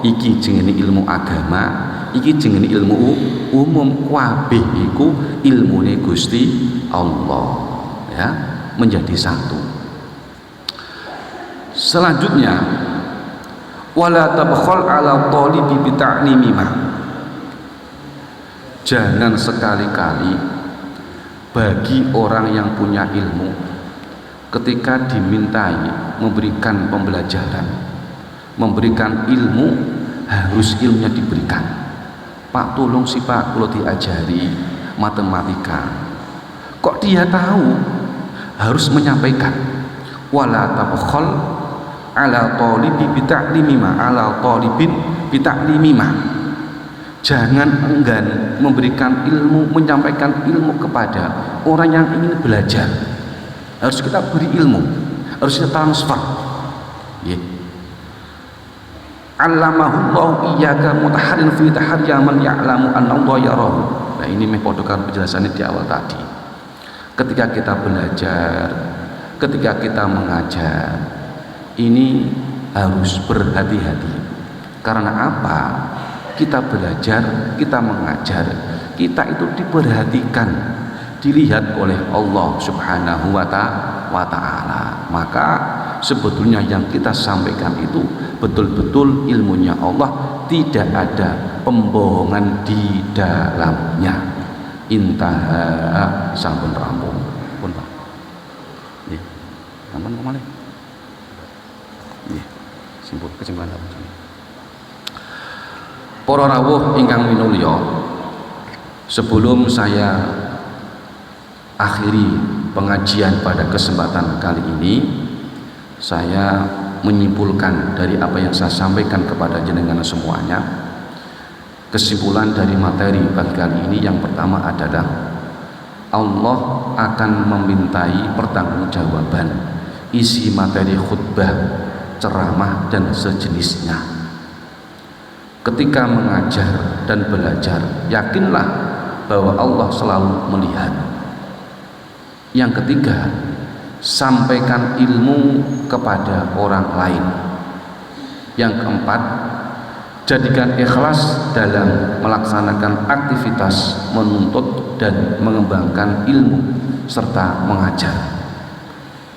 iki jenenge ilmu agama, iki jenenge ilmu umum, kabeh iku ilmune Gusti Allah ya, menjadi satu. Selanjutnya wala tabkhal ala talibi bi ta'limima. Jangan sekali-kali bagi orang yang punya ilmu ketika dimintai memberikan pembelajaran, memberikan ilmu, harus ilmunya diberikan. Pak tolong sih Pak, kalau diajari matematika, kok dia tahu, harus menyampaikan wala tabkhal ala talibi bi ta'limima, ala talibin bi ta'limima. Jangan enggan memberikan ilmu, menyampaikan ilmu kepada orang yang ingin belajar. Harus kita beri ilmu. harusnya transfer. Ya. Allamahullahu iyyaka mutaharrin fi tahriya man ya'lamu anna Allah yarahu. Nah, ini metode penjelasannya di awal tadi. Ketika kita belajar, ketika kita mengajar, ini harus berhati-hati. Karena apa? Kita belajar, kita mengajar, kita itu diperhatikan, dilihat oleh Allah Subhanahu wa ta'ala. Maka sebetulnya yang kita sampaikan itu betul-betul ilmunya Allah, tidak ada pembohongan di dalamnya. Intaha, sampun rampung. Pun Pak. Nggih. Sampun kemana? Nggih. Kesimpulan apa? Para rawuh ingkang minulya, sebelum saya akhiri pengajian pada kesempatan kali ini, saya menyimpulkan dari apa yang saya sampaikan kepada jenengan semuanya. Kesimpulan dari materi pada kali ini yang pertama adalah Allah akan memintai pertanggungjawaban isi materi khutbah, ceramah dan sejenisnya. Ketika mengajar dan belajar, yakinlah bahwa Allah selalu melihat. Yang ketiga, sampaikan ilmu kepada orang lain. Yang keempat, jadikan ikhlas dalam melaksanakan aktivitas menuntut dan mengembangkan ilmu serta mengajar.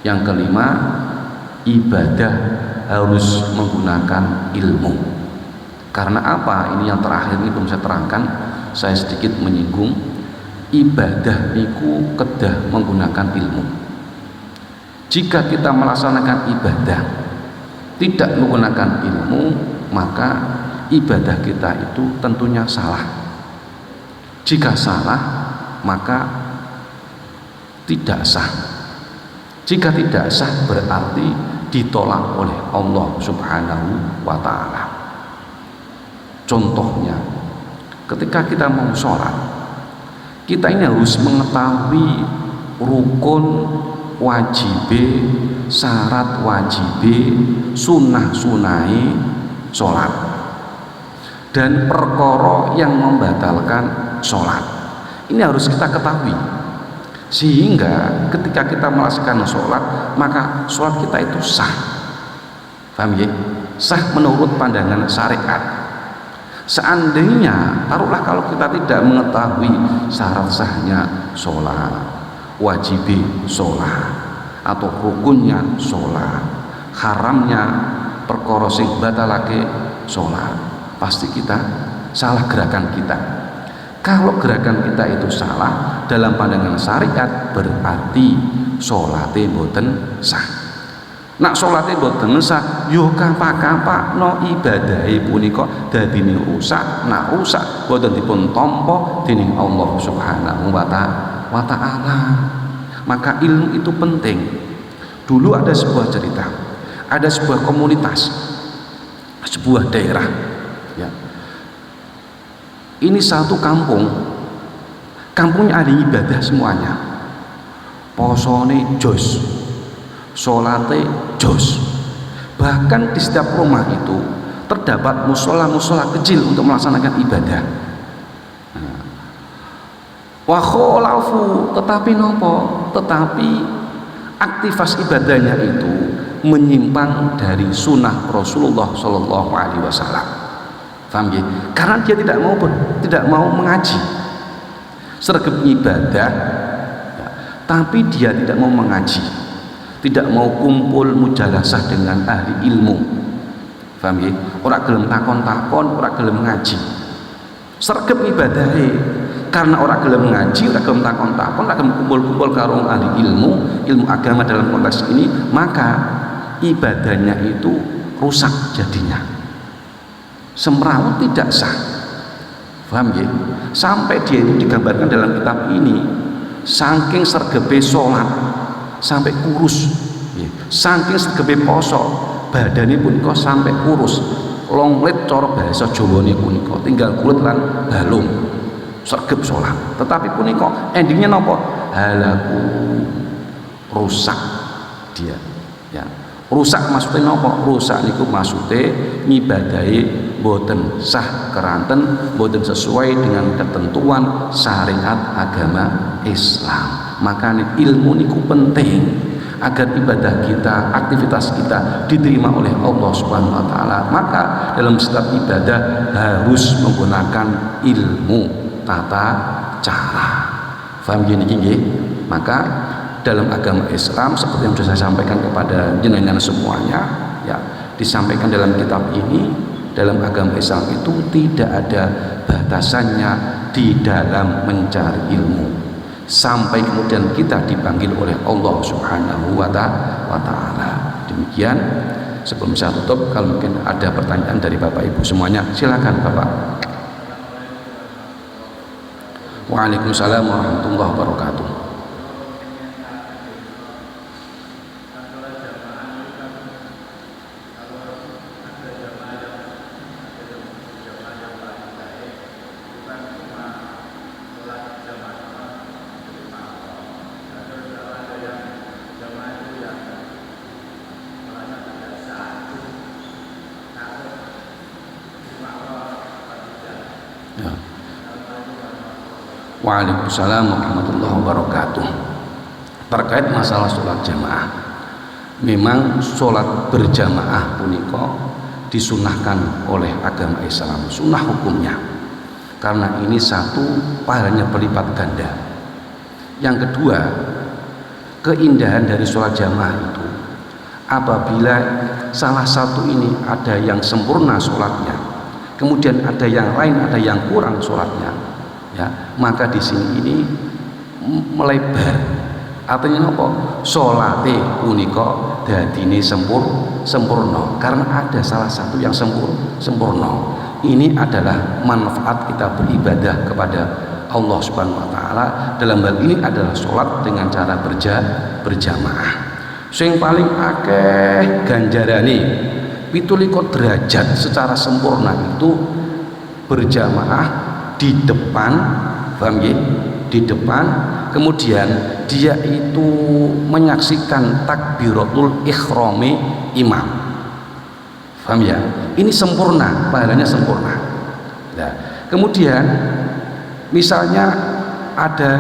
Yang kelima, ibadah harus menggunakan ilmu. Karena apa? Ini yang terakhir ini belum saya terangkan, saya sedikit menyinggung. Ibadah niku kedah menggunakan ilmu. Jika kita melaksanakan ibadah tidak menggunakan ilmu, maka ibadah kita itu tentunya salah. Jika salah, maka tidak sah. Jika tidak sah, berarti ditolak oleh Allah Subhanahu wa ta'ala. Contohnya, ketika kita mau sholat, kita ini harus mengetahui rukun wajib, syarat wajib, sunah-sunai sholat, dan perkara yang membatalkan sholat. Ini harus kita ketahui, sehingga ketika kita melaksanakan sholat, maka sholat kita itu sah. Paham ya? Sah menurut pandangan syariat. Seandainya, taruhlah kalau kita tidak mengetahui syarat sahnya sholat, wajib sholat, atau rukunnya sholat, haramnya perkara sing batalake sholat, pasti kita salah gerakan kita. Kalau gerakan kita itu salah dalam pandangan syariat, berarti sholatnya boten sah. Nak sholatnya boten sah, yo kapak-kapak no ibadahi punika dadine rusak. Nak rusak boten dipun tampa dening Allah Subhanahu wa ta'ala. Maka ilmu itu penting. Dulu ada sebuah cerita, ada sebuah komunitas, sebuah daerah, ya. Ini satu kampung, kampungnya ada ibadah semuanya, posone jos, sholate jos. Bahkan di setiap rumah itu terdapat musola-musola kecil untuk melaksanakan ibadah. Wa kholafu, tetapi nopo? Tetapi aktivitas ibadahnya itu menyimpang dari sunnah Rasulullah Shallallahu Alaihi Wasallam. Paham ya? Karena dia tidak mau mengaji, sergap ibadah, ya, tapi dia tidak mau mengaji, tidak mau kumpul mujalasah dengan ahli ilmu. Paham ya? Orang gelem takon-takon, orang gelem ngaji, sergap ibadahnya. Karena orang gelem ngaji, orang gelem takon-takon, orang gelem kumpul-kumpul karo ahli ilmu agama dalam konteks ini, maka ibadahnya itu rusak jadinya. Semrawut tidak sah. Paham ya? Sampai dia itu digambarkan dalam kitab ini, saking sergepe sholat sampai kurus, ya. Saking sergepe poso, badannya pun kok sampai kurus, longlet coro bahasa Jawane punika, tinggal kulit lan balung, sergep sholat. Tetapi punika endingnya nopo? Halaku, rusak dia. Ya, rusak maksudnya nopo? Rusak niku maksudnya ngibadahi boten sah keranten, boten sesuai dengan ketentuan syariat agama Islam. Makanya ilmu niku penting agar ibadah kita, aktivitas kita diterima oleh Allah Subhanahu wa taala. Maka dalam setiap ibadah harus menggunakan ilmu tata cara. Faham gini nggih? Maka dalam agama Islam seperti yang sudah saya sampaikan kepada jenengan semuanya, ya, disampaikan dalam kitab ini, dalam agama Islam itu tidak ada batasannya di dalam mencari ilmu sampai kemudian kita dipanggil oleh Allah Subhanahu wa taala. Demikian, sebelum saya tutup, kalau mungkin ada pertanyaan dari Bapak Ibu semuanya, silakan Bapak. Waalaikumsalam warahmatullahi wabarakatuh. Waalaikumsalam warahmatullahi wabarakatuh. Terkait masalah sholat jamaah, memang sholat berjamaah punika disunahkan oleh agama Islam, sunnah hukumnya, karena ini satu, pahalanya berlipat ganda. Yang kedua, keindahan dari sholat jamaah itu apabila salah satu ini ada yang sempurna sholatnya, kemudian ada yang lain, ada yang kurang sholatnya, ya, maka di sini ini melebar. Artinya apa? Sholate punika dadine sempurna karena ada salah satu yang sempurna. Ini adalah manfaat kita beribadah kepada Allah Subhanahu wa taala. Dalam hal ini adalah sholat dengan cara berjamaah. Sing paling akeh ganjarane 17 derajat secara sempurna itu berjamaah di depan, paham ya? Di depan, kemudian dia itu menyaksikan takbiratul ikhrami imam, paham ya? Ini sempurna, pahalanya sempurna. Nah, kemudian misalnya ada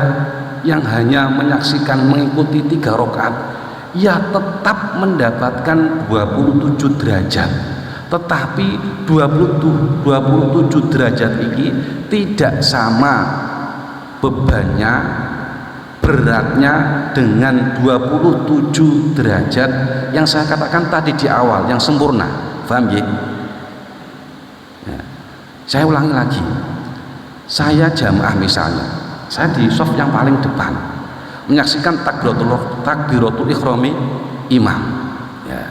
yang hanya menyaksikan mengikuti 3 rakaat, ya tetap mendapatkan 27 derajat. Tetapi 27 derajat ini tidak sama bebannya, beratnya dengan 27 derajat yang saya katakan tadi di awal, yang sempurna. Paham ya? Ya. Saya ulangi lagi, saya jamaah misalnya, saya di soft yang paling depan menyaksikan takbiratul ikhrami imam, ya,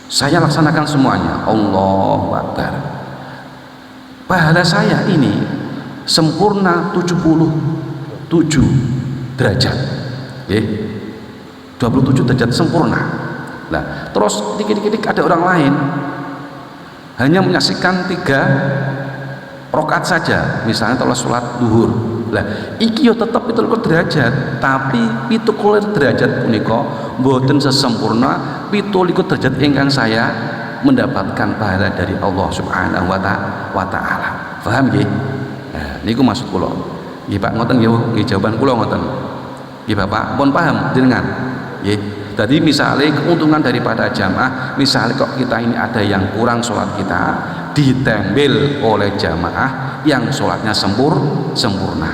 saya laksanakan semuanya, Allahu Akbar. Pahala saya ini sempurna 77 derajat, 27 derajat sempurna. Nah, terus dikit-dikit ada orang lain hanya menyaksikan 3 rakaat saja, misalnya kalau sholat duhur. Lah, iki yo tetap 17 derajat, tapi 17 derajat punika mboten sesempurna 17 derajat ingkang saya mendapatkan pahala dari Allah Subhanahu wa taala. Paham nggih? Nah, niku maksud kula. Nggih Pak, ngoten nggih jawaban kula ngoten. Nggih Bapak, pun paham jenengan? Nggih. Jadi misalnya keuntungan daripada jamaah, misalnya kok kita ini ada yang kurang sholat kita, ditempel oleh jamaah yang sholatnya sempurna.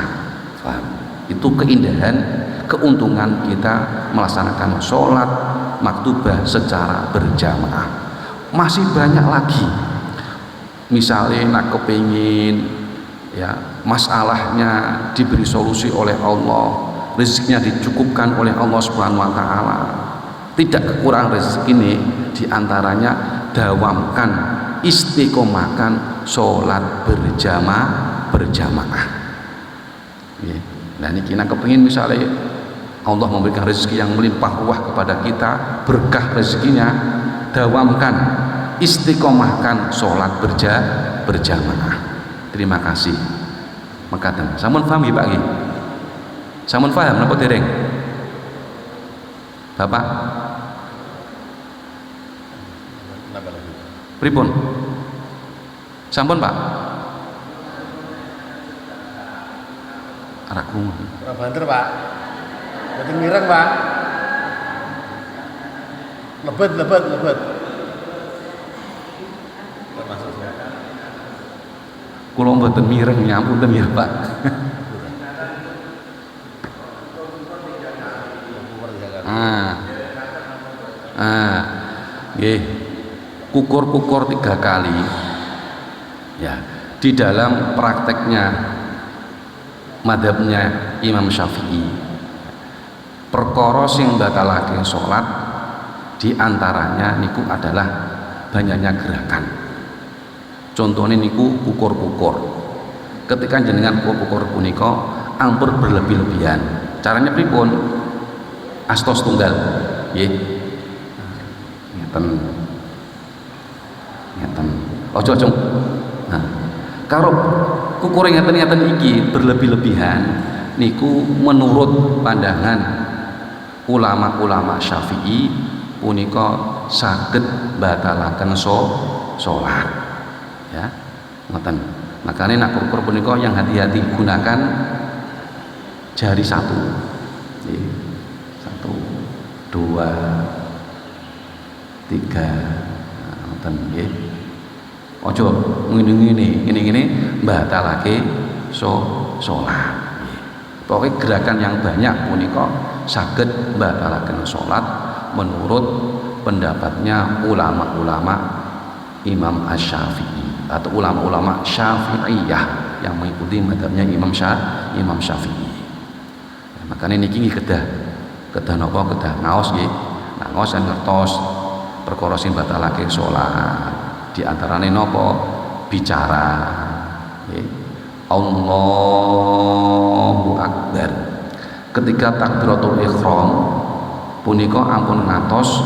Paham? Itu keindahan, keuntungan kita melaksanakan sholat maktubah secara berjamaah. Masih banyak lagi. Misalnya nak kepingin, ya, masalahnya diberi solusi oleh Allah, rezekinya dicukupkan oleh Allah Subhanahu wa taala, tidak kekurangan rezeki ini, diantaranya dawamkan, istiqomahkan sholat berjamaah. Nah ini kita kepingin misalnya Allah memberikan rezeki yang melimpah ruah kepada kita, berkah rezekinya, dawamkan, istiqomahkan sholat berjamaah. Terima kasih. Makaten. Sampun paham ya Pak nggih? Sampun paham napa dereng? Bapak? Pripun? Sampun, Pak? Ora krungu. Ora banter, Pak. Mboten mireng, Pak. Lebet. Kula mboten mireng, nyampun ya, Pak. Nggih. Kukur-kukur 3 kali. Ya, di dalam prakteknya madhabnya Imam Syafi'i, perkara sing batalake salat diantaranya niku adalah banyaknya gerakan. Contohnya niku kukur-kukur. Ketika jenengan kukur-kukur punika ampun berlebih-lebihan. Caranya pripun? Astos tunggal. Nggih. Ngeten. Ojo. Nah, karo kukur ngeten iki berlebih-lebihan niku menurut pandangan ulama-ulama Syafi'i punika saged batalaken salat. Ya, ngoten. Makanya nak kukur punika yang hati-hati gunakan jari 1. 1, 2, 3. Ngoten nggih. Ojo ngene batalake salat. Pokoknya gerakan yang banyak punika saged batalaken salat menurut pendapatnya ulama-ulama Imam Asy-Syafi'i atau ulama-ulama Syafi'iyah yang mengikuti madhabnya Imam Syafi'i. Ya, makanya niki kedah napa kedah ngaos nggih. Ngaos ngertos perkara sing batalake salat. Di antarane napa? Bicara. Nggih. Allahu Akbar. Ketika takbiratul ihram punika ampun ngantos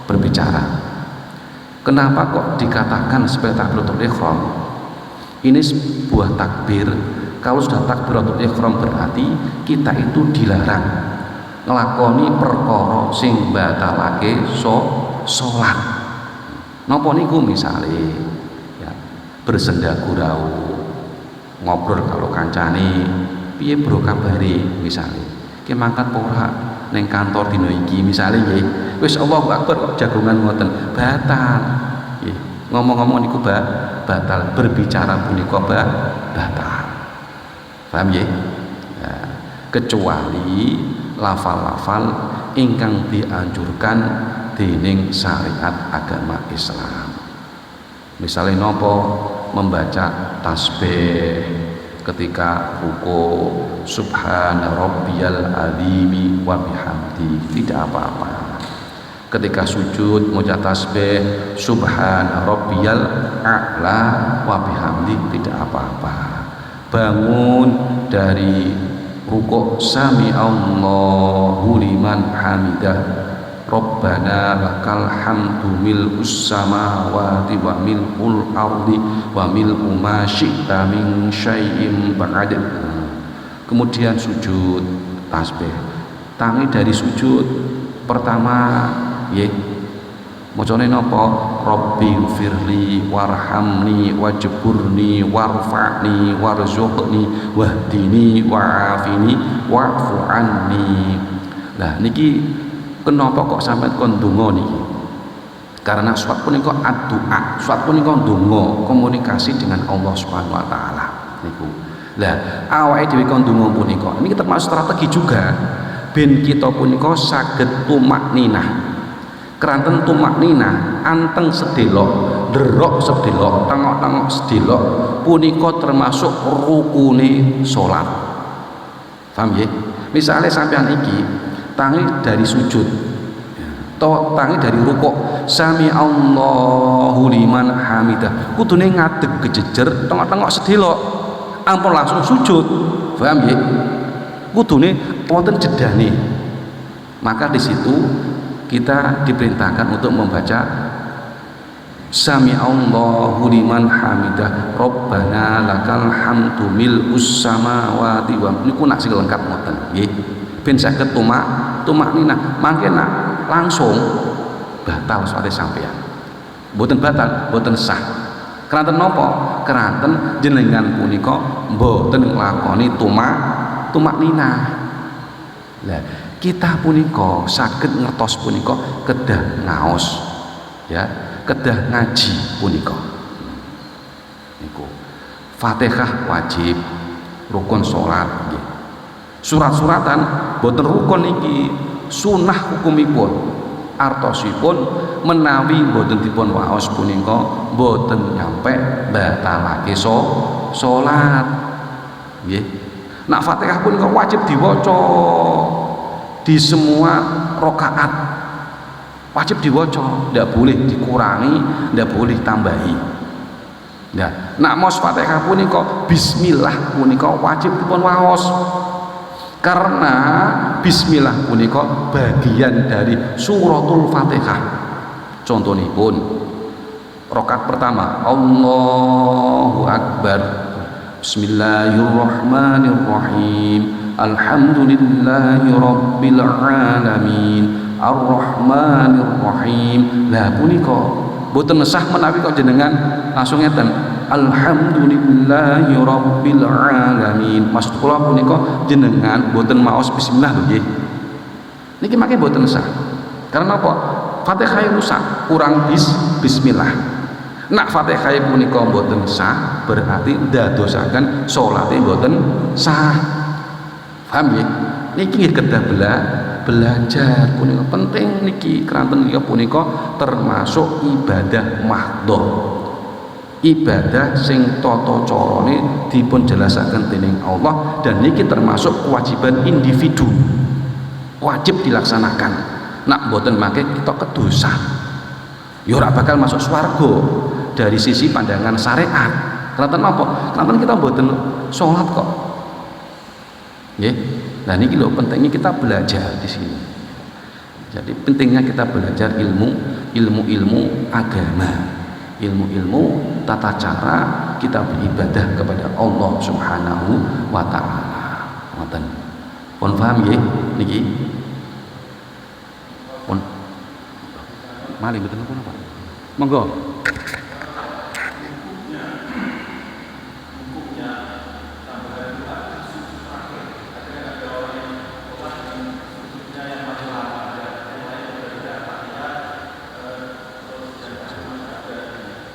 berbicara. Kenapa kok dikatakan sebagai takbiratul ihram? Ini sebuah takbir. Kalau sudah takbiratul ihram berarti kita itu dilarang nglakoni perkara sing batalake salat. Napa niku misale ya, bersenda gurau, ngobrol kalau kancane, piye bro kabare misale. Ki mangkat ora ning kantor dina iki misale nggih. Wis Allahu Akbar kok jagongan ngoten, batal. Nggih. Ngomong-ngomong niku batal, berbicara punika batal. Paham nggih? Ya, kecuali lafal-lafal ingkang dianjurkan dening syariat agama Islam. Misalnya nopo membaca tasbih ketika ruku, subhana rabbiyal azimi wa bihamdi, tidak apa-apa. Ketika sujud membaca tasbih subhana rabbiyal a'la wa bihamdi, tidak apa-apa. Bangun dari ruku, sami Allahu liman hamidah, Rabbana lakal hamdu mil'us samawati wa mil'ul ardi wa mil'u ma syi'ta min syai'in ba'd. Kemudian sujud tasbih. Tangi dari sujud pertama nggih. Macane napa? Rabbi firli warhamni wajburni warfa'ni warzuqni wahdini wa'afini wa'fu anni. Nah niki kenapa kok sampai kon donga niki? Karena suat punika addu'a, suat punika donga, komunikasi dengan Allah Subhanahu wa taala niku. Lah, awake dhewe kon donga punika niki termasuk strategi juga ben kita punika saged tumakninah. Keranten tumakninah anteng sedelok, nderok sedelok, tengok-tengok sedelok punika termasuk rukune salat. Paham nggih? Misale sampean iki tangi dari sujud atau tangi dari rukuk, sami Allahu liman hamidah, kudune ngadeg kejejer tengok-tengok sedelok ampun langsung sujud. Paham nggih? Kudune wonten jedane. Maka di situ kita diperintahkan untuk membaca sami Allahu liman hamidah, Rabbana lakal hamdu mil'us samawati wa niku nak sing lengkap ngoten nggih. Ben saged tumakninah, mangke nak langsung batal soalnya sampean. Mboten batal, mboten sah. Keranten napa? Keranten jenengan punika mboten nglakoni tumak ninah. Lah, kita punika saged ngertos punika kedah ngaos, ya, kedah ngaji punika. Niku. Fatihah wajib, rukun salat nggih. Surat-suratan boten rukun iki, sunah hukumipun. Artosipun menawi boten dipun waos punika boten nyampe batalake salat. Nggih. Nak Fatihah punika wajib diwaca di semua rakaat. Wajib diwaca, ndak boleh dikurangi, ndak boleh tambahi. Nah, nak mos Fatihah punika bismillah punika wajib dipun waos. Karena bismillah punika bagian dari suratul Fatihah. Contonipun rakaat pertama Allahu Akbar, Bismillahirrahmanirrahim, Alhamdulillahi Rabbil Alamin, Ar-Rahmanir-Rahim. Lah punika boten sah menawi kok jenengan langsung ngeten Alhamdulillahi Rabbil Alamin. Maksud kula punika jenengan boten maos bismillah lho nggih. Niki mangke boten sah. Karena apa? Fatihah rusak, kurang bismillah. Nak Fatihah punika boten sah, berarti ndadosaken salate boten sah. Paham nggih? Niki nggih kedah belajar punika penting niki, keranten niki punika termasuk ibadah mahdhah. Ibadah sing tata carane dipun jelasaken dening Allah, dan niki termasuk kewajiban individu. Wajib dilaksanakan. Nak mboten mangke kita kedosa. Ya ora bakal masuk swarga dari sisi pandangan syariat. Keranten napa? Keranten kita mboten salat kok. Nggih. Nah niki lho pentingnya kita belajar di sini. Jadi pentingnya kita belajar ilmu agama. Ilmu tata cara kita beribadah kepada Allah Subhanahu wa taala. Ngoten. Pun paham nggih niki? Pun malih mboten napa? Monggo.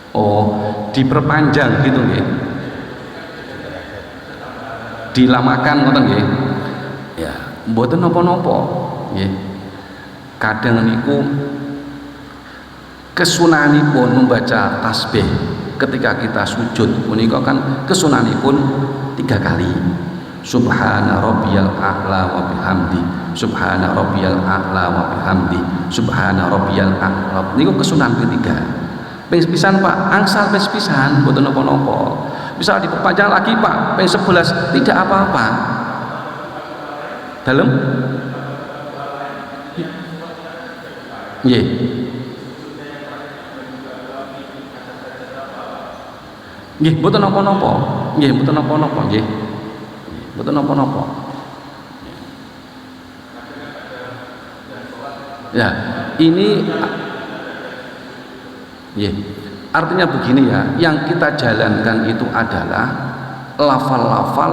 Oh, diperpanjang gitu nggih. Dilamakan ngoten nggih. Ya, mboten napa-napa nggih. Kadang niku kesunanipun membaca tasbih ketika kita sujud punika kan kesunanipun 3 kali. Subhana rabbiyal a'la wa bihamdi, subhana rabbiyal a'la wa bihamdi, subhana rabbiyal a'la. Niku kesunan ketiga. Ping sepisan Pak, angsal ping sepisan mboten napa-napa. Misal diperpanjang lagi Pak, ping 11 tidak apa-apa. Dalem? Nggih. Nggih, mboten napa-napa. Nggih, mboten napa-napa nggih. Mboten napa-napa. Ya, ini ya, artinya begini ya, yang kita jalankan itu adalah lafal-lafal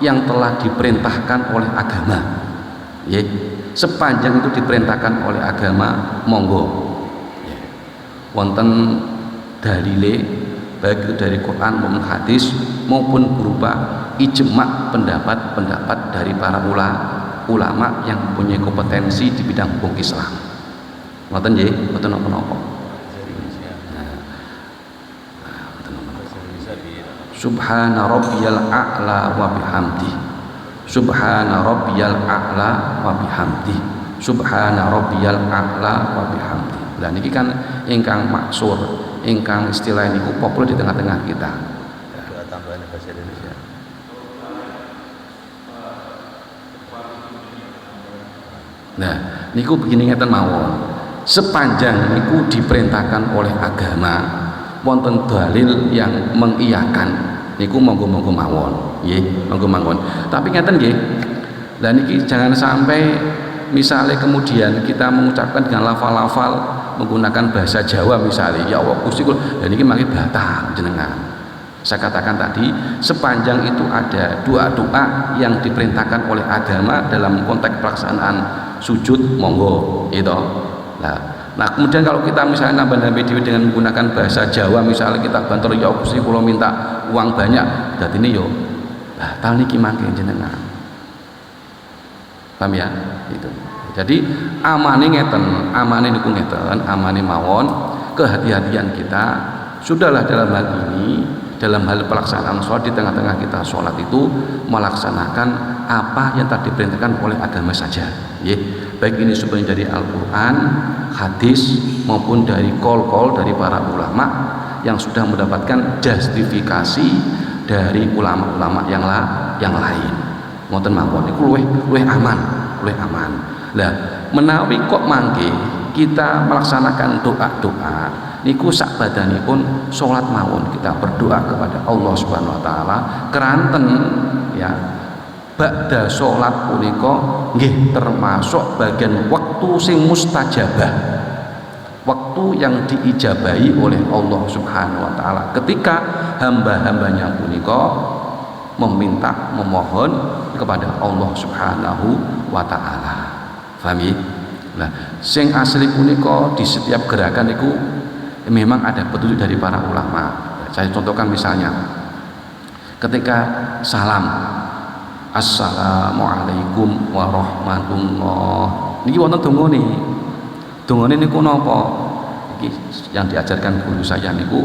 yang telah diperintahkan oleh agama. Ya, sepanjang itu diperintahkan oleh agama, monggo. Ya. Wonten dalile baik itu dari Quran maupun hadis maupun berupa ijma pendapat-pendapat dari para ulama yang mempunyai kompetensi di bidang hukum Islam. Ngoten nggih, mboten napa-napa. Subhana rabbiyal a'la wa bihamdi, subhana rabbiyal a'la wa bihamdi, subhana rabbiyal a'la wa bihamdi. Lah niki kan ingkang maksur, ingkang istilah niku populer di tengah-tengah kita. Doa tambahan bahasa Indonesia. Nah, niku begini ngeten mawon. Sepanjang niku diperintahkan oleh agama, wonten dalil yang mengiyakan, niku monggo-monggo mawon, nggih, monggo mawon. Tapi ngeten nggih. Lah niki jangan sampai misalnya kemudian kita mengucapkan dengan lafal-lafal menggunakan bahasa Jawa misalnya, ya Allah Gusti kula, ya niki mangke batal jenengan. Saya katakan tadi, sepanjang itu ada doa-doa yang diperintahkan oleh agama dalam konteks pelaksanaan sujud, monggo itu. Nah kemudian kalau kita misalnya nambah-nambah diri dengan menggunakan bahasa Jawa, misalnya kita bantu ya Gusti kula minta uang banyak, berarti ini yo batal niki mangke jenengan. Paham ya? Itu. Jadi amane ngeten, amane niku ngeten, amane mawon kehati-hatian kita. Sudahlah dalam hal ini, dalam hal pelaksanaan sholat di tengah-tengah kita sholat itu melaksanakan apa yang tadi diperintahkan oleh agama saja. Baik ini sumbernya dari Al-Quran, hadis maupun dari kol-kol dari para ulama yang sudah mendapatkan justifikasi dari ulama-ulama yang lain. Ngoten mawon niku luwih aman. Lah menawi kok mangke kita melaksanakan doa-doa niku sak badanipun salat mawon, kita berdoa kepada Allah Subhanahu wa taala keranten ya ba'da salat punika nggih termasuk bagian waktu sing mustajabah, waktu yang diijabahi oleh Allah Subhanahu wa taala ketika hamba-hambanya punika meminta memohon kepada Allah Subhanahu wa taala. Paham ya? Nah, sing asli punika di setiap gerakan itu memang ada petunjuk dari para ulama. Saya contohkan misalnya ketika salam, assalamualaikum warahmatullah. Niki wonten dongane. Dongane niku napa? Iki yang diajarkan guru saya niku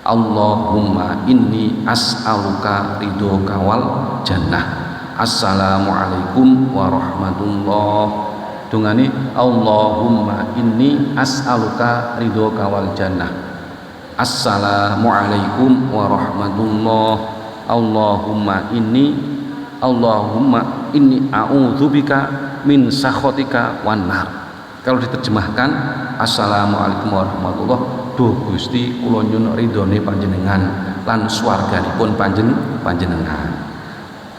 Allahumma inni as'aluka ridhoka wal jannah. Assalamualaikum warahmatullah. Dungane Allahumma inni as'aluka ridhoka wal jannah. Assalamualaikum warahmatullah. Allahumma inni a'udzubika min sakhatika wan nar. Kalau diterjemahkan assalamualaikum warahmatullah, duh Gusti kula nyuwun ridhone panjenengan lan swarganipun panjenengan.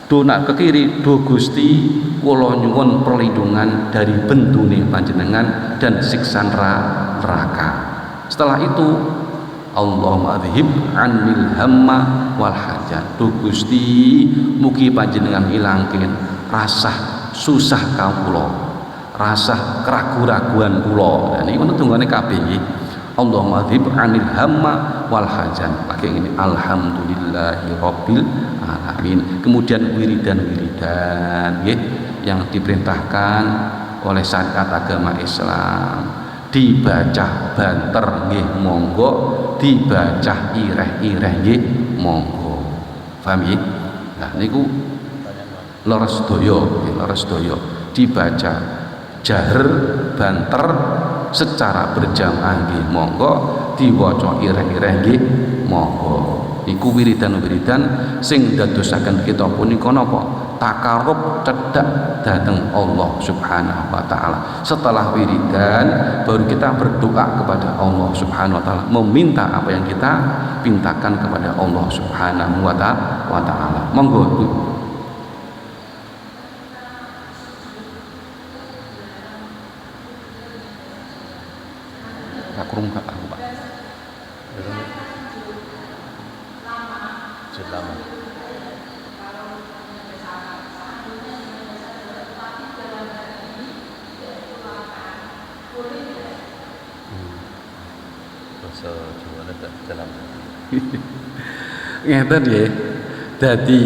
Duh nak ke kiri, duh Gusti kula nyuwun perlindungan dari bentune panjenengan dan siksa neraka. Setelah itu Allahumma adhib anil hamma wal hajat. Duh Gusti mugi panjenengan ilangkeun rasa susah kawula, rasa keraguan-raguan kula. Dan ini tungane kabeh nggih. Allahumma adhib anil hamma wal hajat. Lagi ini alhamdulillahi rabbil alamin. Kemudian wiridan nggih yang diperintahkan oleh syariat agama Islam dibaca banter nggih monggo, dibaca ireh-ireh nggih monggo. Paham nggih? Nah niku leres daya dibaca jaher banter secara berjamaah nggih monggo, diwaca ireh-ireh nggih monggo. Iku wiridan-wiridan sing dadosaken kita punika napa? Takarub cedhak dhateng Allah Subhanahu wa taala. Setelah wiridan baru kita berdoa kepada Allah Subhanahu wa taala, meminta apa yang kita pintakan kepada Allah Subhanahu wa taala. Monggo Bu. Tak kurung Pak. Lama. Bahasa Jawa ada dalam. Ngeten nggih. Dadi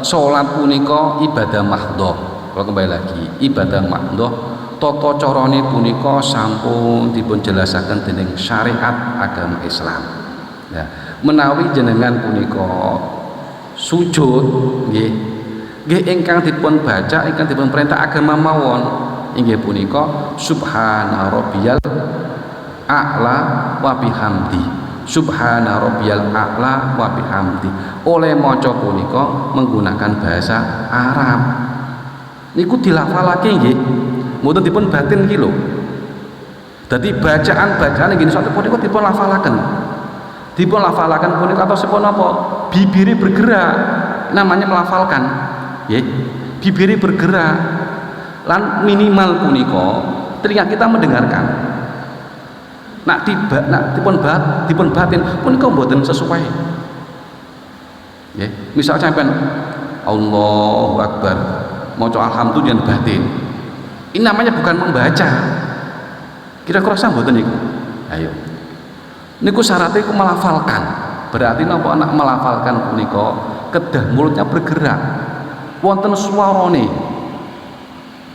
salat punika ibadah mahdhah. Kalau kembali lagi, ibadah mahdhah tata carane punika sampun dipun jelasaken dening syariat agama Islam. Ya, menawi jenengan punika sujud nggih ingkang dipun baca, ingkang dipun perintah agama mawon inggih punika subhana rabbiyal a'la wa bihamdi. Subhana rabbiyal a'la wa bihamdi. Oleh maca punika menggunakan bahasa Arab. Niku dilafalake nggih. Mboten dipun batin iki lho. Dadi bacaan-bacaan nggih sak punika dipun lafalaken. Dipun lafalaken punika atau sepun apa? Bibire bergerak. Namanya melafalkan. Nggih. Bibire bergerak. Lan minimal punika telinga kita mendengarkan. Nak dipun batin punika mboten sesuai. Nggih, misal sampean Allahu Akbar maca alhamdulillah batin. Ini namanya bukan membaca. Kira-kira sah mboten niku? Ayo. Niku syaratnya iku melafalkan. Berarti napa anak melafalkan punika kedah mulutnya bergerak. Wonten swarane.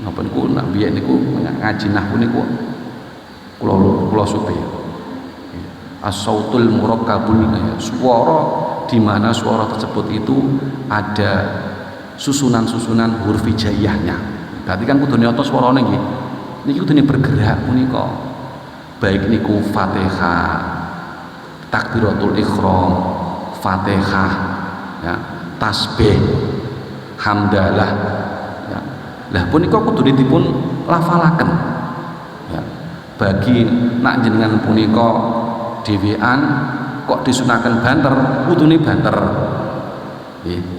Napa niku nak biyen niku ngaji nahwu niku kula supe. As-sautul murakkabul, suara di mana suara tersebut itu ada susunan-susunan huruf hijaiyahnya. Berarti kan kudu nyoto swarane nggih. Niki kudune bergerak punika. Baik niku Fatihah, takbiratul ihram, Fatihah, ya, tasbih, hamdalah, ya. Lah punika kudu dipun lafalaken. Ya. Bagi nak jenengan punika dhewean kok disunaken banter, kudune banter. Nggih.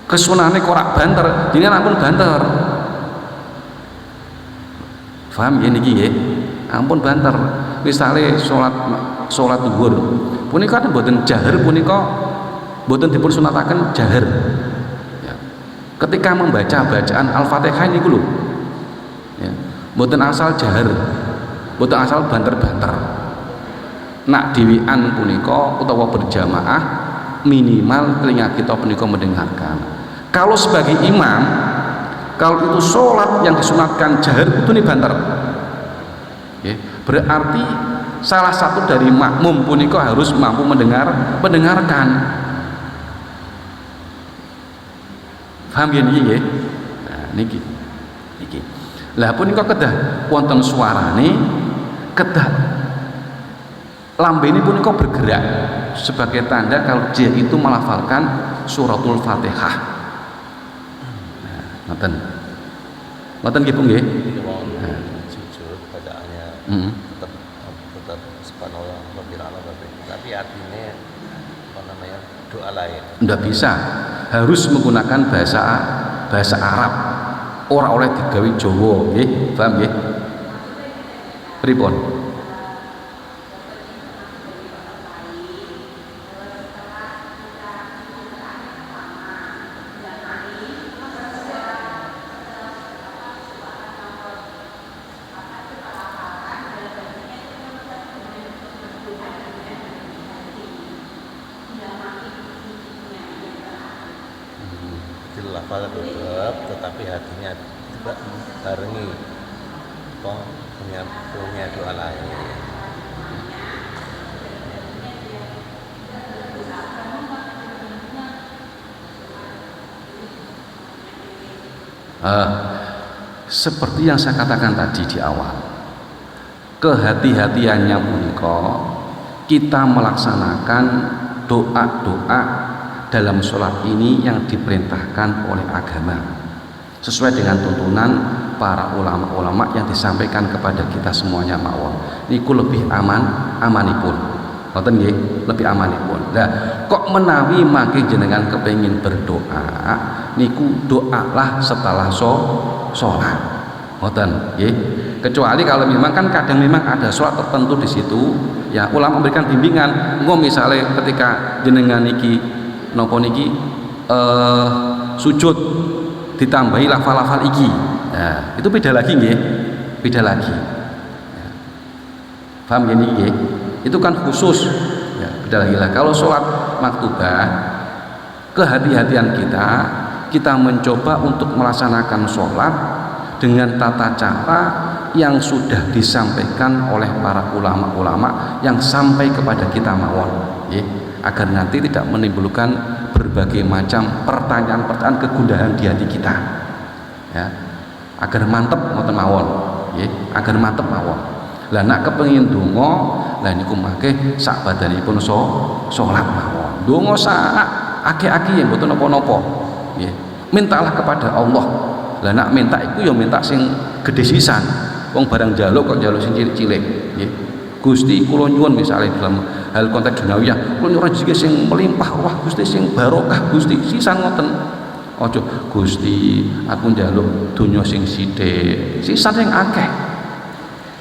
Kesunane kok ora banter, jenengan ampun banter. Paham ya niki nggih? Ampun banter. Misale salat zuhur punika mboten jahar punika mboten dipun sunataken jahar. Ya. Ketika membaca bacaan Al-Fatihah niku lho. Ya. Mboten asal jahar. Mboten asal banter-banter. Nak dhewean punika utawa berjamaah minimal telinga kita punika mendengarkan. Kalau sebagai imam, kalau itu sholat yang disunatkan jahar itu nih banter. Okay. Berarti salah satu dari makmum punika harus mampu mendengarkan. Paham ya niki nggih? Nah, niki. Lah punika kedah wonten suarane, kedah lambene punika bergerak sebagai tanda kalau dia itu melafalkan suratul Fatihah. Ngoten nggih Bu nggih. Jujur bacaannya tetap subhanallah rabbil alamin. Tapi artinya apa namanya? Doa lain. Ndak bisa. Harus menggunakan bahasa Arab. Ora oleh digawe Jawa, nggih. Paham nggih? Pripun? Lafal tetap, tetapi hatinya juga barengi punya doa lain. Seperti yang saya katakan tadi di awal, kehati-hatiannya punika kita melaksanakan doa-doa dalam sholat ini yang diperintahkan oleh agama sesuai dengan tuntunan para ulama-ulama yang disampaikan kepada kita semuanya mawon. Niku lebih amanipun. Ngoten nggih, lebih amanipun. Lah kok menawi mangke jenengan kepengin berdoa, niku doalah setelah sholat. Ngoten nggih. Kecuali kalau memang kan kadang memang ada sholat tertentu di situ, ya ulama memberikan bimbingan. Misalnya ketika jenengan niki nopo niki sujud ditambahi lafal-lafal iki, nah, itu beda lagi nggih, beda lagi. Paham ya niki? Itu kan khusus, ya, beda lagi lah. Kalau sholat maktubah, kehati-hatian kita mencoba untuk melaksanakan sholat dengan tata cara yang sudah disampaikan oleh para ulama-ulama yang sampai kepada kita mawon, ya, agar nanti tidak menimbulkan berbagai macam pertanyaan-pertanyaan kegundahan di hati kita, ya, agar mantep ngoten mawon, ya, agar mantep mawon. Lah nak kepengin donga, lah niku mangke sak badanipun salat mawon. Donga sak akeh-akeh mboten napa-napa, nggih. Mintalah kepada Allah. Lah nak minta iku ya minta sing gedhe sisan. Wong barang njaluk kok njaluk sing cilik-cilik, nggih. Gusti kula nyuwun misalnya dalam hal konteks duniawiyah, kula nyuwun rezeki sing melimpah ruah Gusti, sing barokah Gusti, sisan ngoten. Ojo Gusti aku njaluk donya sing sithik, sisan sing akeh.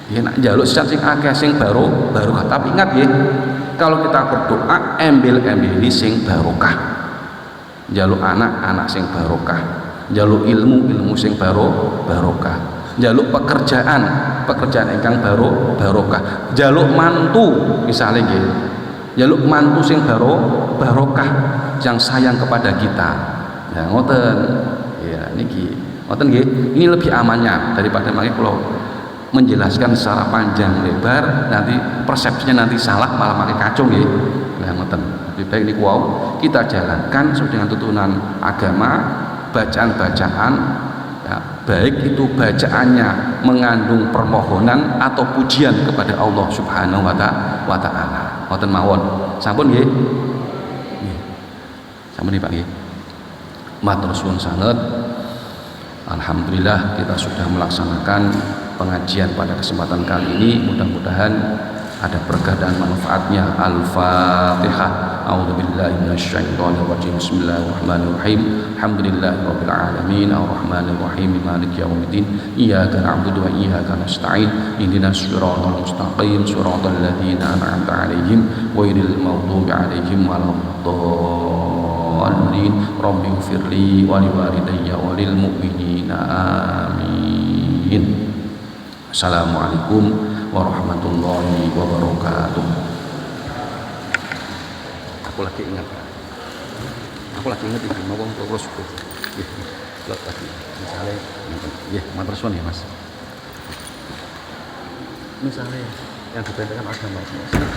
Ya nak njaluk sisan sing akeh sing barokah. Tapi ingat ya, kalau kita berdoa embel-embeli sing barokah. Njaluk anak sing barokah. Njaluk ilmu sing barokah. Njaluk pekerjaan ingkang barokah. Njaluk mantu misalnya nggih. Njaluk mantu sing barokah yang sayang kepada kita. Ya ngoten. Ya niki. Ngoten nggih. Ini lebih amannya daripada mangke kalau menjelaskan secara panjang lebar nanti persepsinya nanti salah malah makin kacau nggih. Nah ngoten. Lebih baik niku wau kita jalankan sesuai dengan tuntunan agama, bacaan-bacaan ya, baik itu bacaannya mengandung permohonan atau pujian kepada Allah Subhanahu wa taala. Ngoten mawon. Sampun nggih. Nggih. Sampun nggih Pak nggih. Matur suwun sanget. Alhamdulillah kita sudah melaksanakan pengajian pada kesempatan kali ini. Mudah-mudahan ada berkah dan manfaatnya. Al-Fatihah. A'udzubillahi minasyaitonirrajim. Bismillahirrahmanirrahim. Alhamdulillahirabbil alamin. Arrahmanirrahim. Maliki yaumiddin. Iyyaka na'budu wa iyyaka nasta'in. Ihdinas siratal mustaqim. Siratal ladzina an'amta 'alaihim ghairil maghdubi 'alaihim waladdallin. Rabbi ighfirli wa liwalidayya wa lil mu'minina amin. Assalamualaikum warahmatullahi wabarakatuh. Aku lagi ingat ini mau terus lagi misalnya ya matur suwun ya Mas, misalnya yang diperintahkan agama